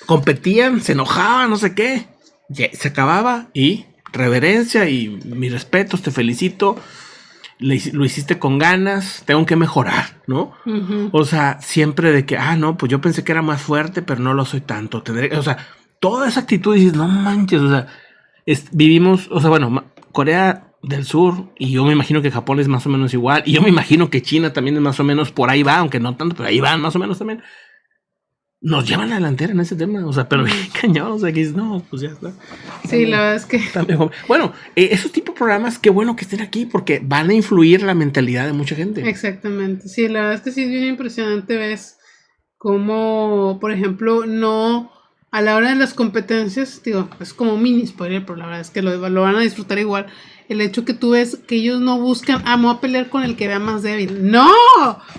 competían, se enojaban, no sé qué. Se acababa y reverencia y mis respetos, te felicito. Lo hiciste con ganas, tengo que mejorar, ¿no? O sea, siempre de que, no, pues yo pensé que era más fuerte, pero no lo soy tanto. O sea, toda esa actitud dices, no manches, o sea, vivimos, o sea, bueno, Corea del Sur, y yo me imagino que Japón es más o menos igual, y yo me imagino que China también es más o menos por ahí va, aunque no tanto, pero ahí van más o menos también. Nos llevan a la delantera en ese tema, o sea, pero cañón, o sea, que dices, no, pues ya está. Sí, la verdad es que... Bueno, esos tipos de programas, qué bueno que estén aquí, porque van a influir la mentalidad de mucha gente. Exactamente, sí, la verdad es que sí es bien impresionante, ves cómo, por ejemplo, no... A la hora de las competencias, digo, es como mini spoiler, pero la verdad es que lo van a disfrutar igual. El hecho que tú ves que ellos no buscan, me voy a pelear con el que vea más débil. ¡No!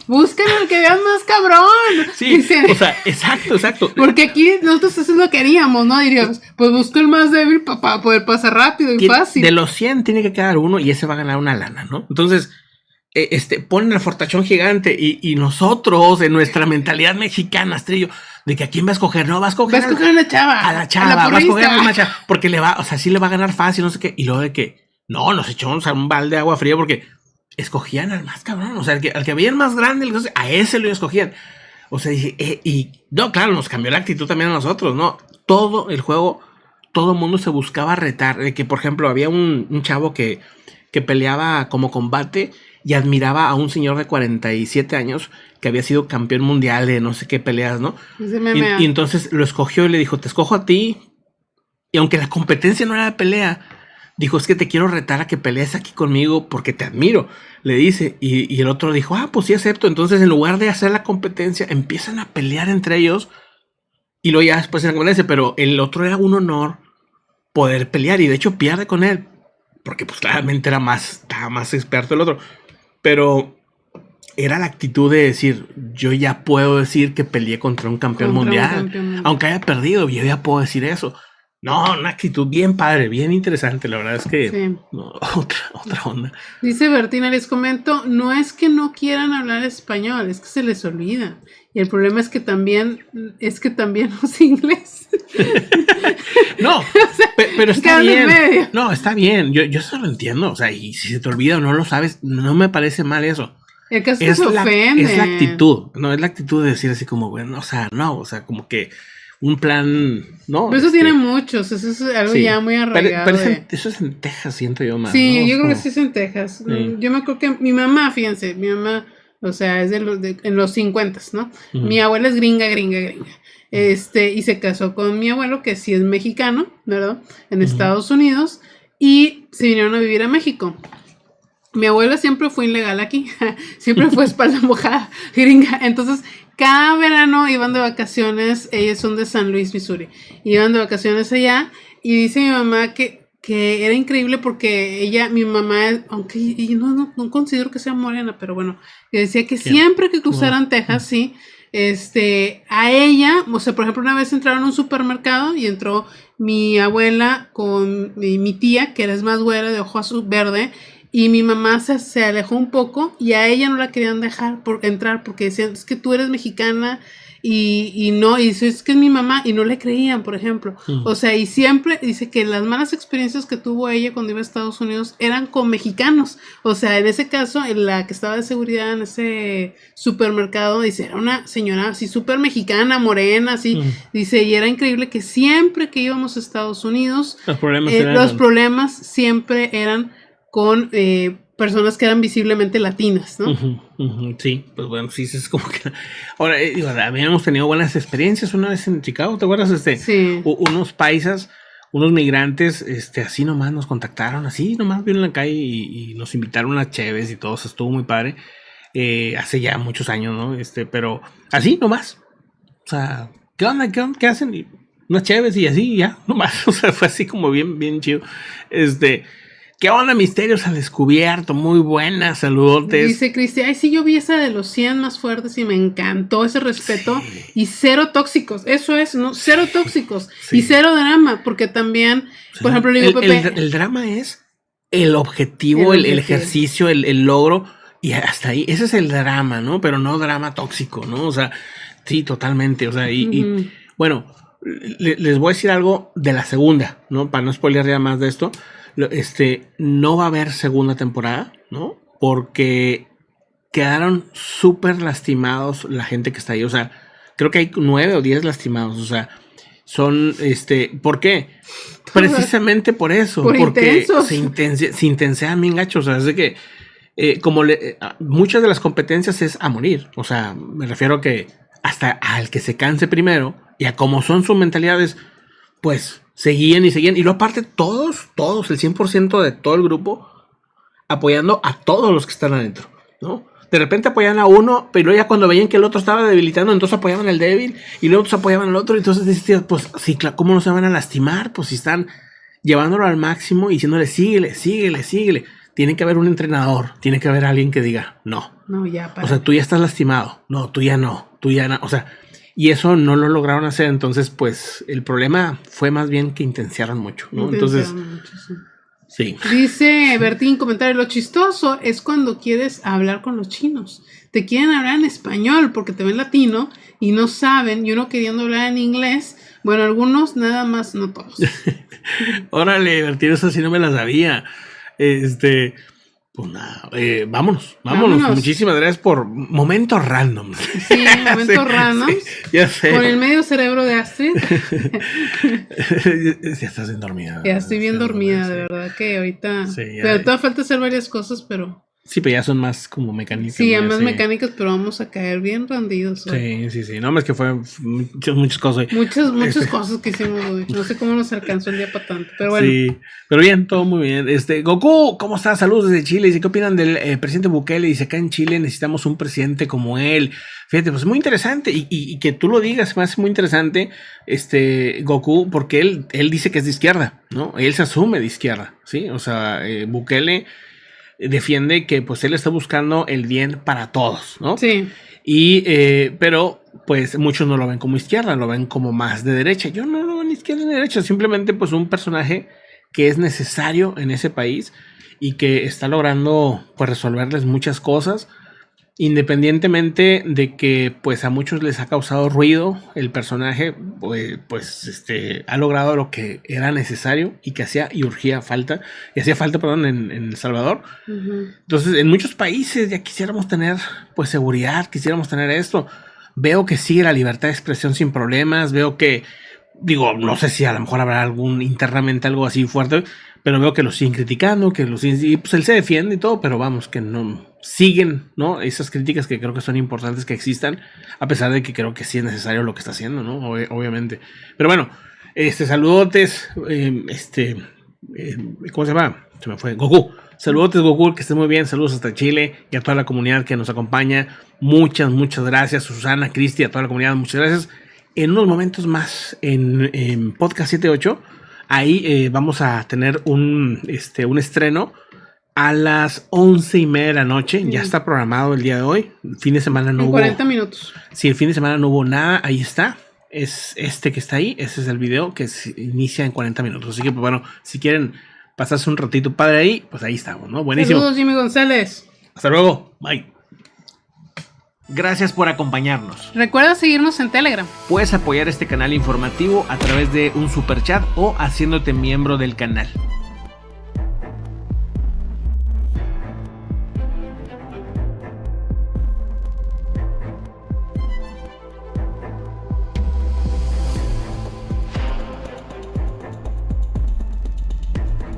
Buscan el que vea más cabrón. Sí, dicen, o sea, exacto. Porque aquí nosotros eso es lo que haríamos, ¿no? Diríamos, pues busca el más débil para poder pasar rápido y fácil. De los 100 tiene que quedar uno y ese va a ganar una lana, ¿no? Entonces, ponen el fortachón gigante y nosotros, en nuestra mentalidad mexicana, Astrillo, de que a quién va a escoger, no, va a escoger a una chava. A la chava, va a escoger a una chava, porque sí le va a ganar fácil, no sé qué. Y luego de que, no, nos echamos a un balde de agua fría porque escogían al más cabrón, o sea, al que veían más grande, entonces a ese lo escogían. O sea, dije, y no, claro, nos cambió la actitud también a nosotros, ¿no? Todo el juego, todo el mundo se buscaba retar, de que, por ejemplo, había un chavo que peleaba como combate y admiraba a un señor de 47 años que había sido campeón mundial de no sé qué peleas, ¿no? Y entonces lo escogió y le dijo, te escojo a ti. Y aunque la competencia no era de pelea, dijo, es que te quiero retar a que pelees aquí conmigo porque te admiro, le dice. Y el otro dijo, pues sí acepto. Entonces, en lugar de hacer la competencia, empiezan a pelear entre ellos. Y luego ya después en la competencia, pero el otro era un honor poder pelear. Y de hecho pierde con él, porque pues claramente estaba más experto el otro. Pero era la actitud de decir, yo ya puedo decir que peleé contra un campeón mundial, aunque haya perdido, yo ya puedo decir eso. No, una actitud bien padre, bien interesante, la verdad es que Sí. no, otra onda. Dice Bertina, les comento, no es que no quieran hablar español, es que se les olvida. Y el problema es que también los inglés. No, pero está quedan en medio. bien. No, está bien, yo eso lo entiendo, o sea, y si se te olvida o no lo sabes, no me parece mal eso. El caso es que se ofende. Es la actitud, no, es la actitud de decir así como, bueno, o sea, no, o sea, como que un plan, ¿no? Pero eso tiene muchos, eso es algo sí, ya muy arraigado. Pero eso es en Texas, siento yo más. Sí, ¿no? yo creo que sí es en Texas. Sí. Yo me acuerdo que mi mamá, fíjense, o sea, es en los 50s, ¿no? Ujú. Mi abuela es gringa. Y se casó con mi abuelo, que sí es mexicano, ¿verdad? En Estados Unidos, y se vinieron a vivir a México. Mi abuela siempre fue ilegal aquí, siempre fue espalda mojada, gringa. Entonces, cada verano iban de vacaciones, ellos son de San Luis, Missouri, iban de vacaciones allá, y dice mi mamá que era increíble porque mi mamá, aunque yo no considero que sea morena, pero bueno, que decía que siempre que cruzaran Texas, sí, a ella, o sea, por ejemplo, una vez entraron a un supermercado y entró mi abuela con mi tía, que era más güera, de ojo azul verde, y mi mamá se alejó un poco y a ella no la querían dejar entrar porque decían, es que tú eres mexicana y no, y dice, es que es mi mamá, y no le creían, por ejemplo. O sea, y siempre dice que las malas experiencias que tuvo ella cuando iba a Estados Unidos eran con mexicanos. O sea, en ese caso, en la que estaba de seguridad en ese supermercado, dice, era una señora así súper mexicana, morena, así, dice, y era increíble que siempre que íbamos a Estados Unidos, los problemas siempre eran con personas que eran visiblemente latinas, ¿no? Sí, pues bueno, sí, es como que... Ahora, habíamos tenido buenas experiencias una vez en Chicago, ¿te acuerdas? Sí. Unos paisas, unos migrantes, así nomás nos contactaron, así nomás vieron en la calle y nos invitaron a cheves y todo, eso estuvo muy padre, hace ya muchos años, ¿no? Pero así nomás, o sea, ¿qué onda? ¿Qué hacen? Y unas cheves y así, ya, nomás, o sea, fue así como bien, bien chido, ¿qué onda, Misterios al Descubierto? Muy buena, saludotes. Dice Cristi, ay, sí, yo vi esa de los 100 más fuertes y me encantó ese respeto. Sí. Y cero tóxicos, eso es, ¿no? Cero tóxicos. Sí. Y cero drama, porque también, por ejemplo, le digo, Pepe... El drama es el objetivo, el ejercicio, el logro, y hasta ahí, ese es el drama, ¿no? Pero no drama tóxico, ¿no? O sea, sí, totalmente, o sea, y bueno, les voy a decir algo de la segunda, ¿no? Para no spoilear ya más de esto. No va a haber segunda temporada, ¿no? Porque quedaron súper lastimados la gente que está ahí. O sea, creo que hay 9 o 10 lastimados. O sea, son, ¿por qué? Precisamente por eso. Porque se intensean bien gachos. O sea, es de que, muchas de las competencias es a morir. O sea, me refiero a que hasta al que se canse primero y a cómo son sus mentalidades, pues... Seguían. Y luego aparte todos, el 100% de todo el grupo, apoyando a todos los que están adentro, ¿no? De repente apoyaban a uno, pero ya cuando veían que el otro estaba debilitando, entonces apoyaban al débil, y luego otros apoyaban al otro, y entonces decían, pues sí, ¿cómo no se van a lastimar? Pues si están llevándolo al máximo y diciéndole, síguele. Tiene que haber un entrenador, tiene que haber alguien que diga, no, ya, para. O sea, tú ya estás lastimado, no, tú ya no, o sea... Y eso no lo lograron hacer, entonces pues el problema fue más bien que intensiaron mucho, ¿no? Entonces, sí. Dice Bertín, comentario, lo chistoso es cuando quieres hablar con los chinos. Te quieren hablar en español porque te ven latino y no saben, y uno queriendo hablar en inglés. Bueno, algunos nada más, no todos. Órale, Bertín, eso sí no me la sabía. Pues nada, vámonos. Muchísimas gracias por momentos random. Sí, momentos random. Sí, ya sé. Con el medio cerebro de Astrid. Ya estás bien dormida. Ya estoy bien dormida, de verdad que ahorita. Sí, pero todavía falta hacer varias cosas, pero. Sí, pero ya son más como mecánicas. Sí, más mecánicas, pero vamos a caer bien rendidos hoy. Sí. No, es que fue muchas cosas. Muchas cosas que hicimos hoy. No sé cómo nos alcanzó el día para tanto, pero bueno. Sí, pero bien, todo muy bien. Goku, ¿cómo estás? Saludos desde Chile. Dice, ¿qué opinan del presidente Bukele? Dice, acá en Chile necesitamos un presidente como él. Fíjate, pues muy interesante. Y que tú lo digas, me hace muy interesante, Goku, porque él dice que es de izquierda, ¿no? Él se asume de izquierda, ¿sí? O sea, Bukele... defiende que pues él está buscando el bien para todos, ¿no? Sí. Pero pues muchos no lo ven como izquierda, lo ven como más de derecha. Yo no lo veo ni izquierda ni derecha, simplemente pues un personaje que es necesario en ese país y que está logrando pues resolverles muchas cosas, independientemente de que pues a muchos les ha causado ruido el personaje, pues ha logrado lo que era necesario y que hacía falta en El Salvador. Entonces en muchos países ya quisiéramos tener pues seguridad, quisiéramos tener esto. Veo que sigue la libertad de expresión sin problemas, veo que, digo, no sé si a lo mejor habrá internamente algo así fuerte, pero veo que lo siguen criticando, y pues él se defiende y todo, pero vamos, que no siguen, ¿no? Esas críticas que creo que son importantes que existan, a pesar de que creo que sí es necesario lo que está haciendo, ¿no? Obviamente. Pero bueno, saludotes, ¿cómo se llama? Se me fue, Goku. Saludotes, Goku, que estés muy bien, saludos hasta Chile y a toda la comunidad que nos acompaña. Muchas gracias, Susana, Cristi, a toda la comunidad, muchas gracias. En unos momentos más en Podcast 78, ahí vamos a tener un estreno a las 11:30 de la noche. Sí. Ya está programado el día de hoy. El fin de semana no hubo. 40 minutos. Sí, el fin de semana no hubo nada. Ahí está. Es que está ahí. Ese es el video que inicia en 40 minutos. Así que, pues bueno, si quieren pasarse un ratito padre ahí, pues ahí estamos, ¿no? Buenísimo. Saludos, Jimmy González. Hasta luego. Bye. Gracias por acompañarnos. Recuerda seguirnos en Telegram. Puedes apoyar este canal informativo a través de un superchat o haciéndote miembro del canal.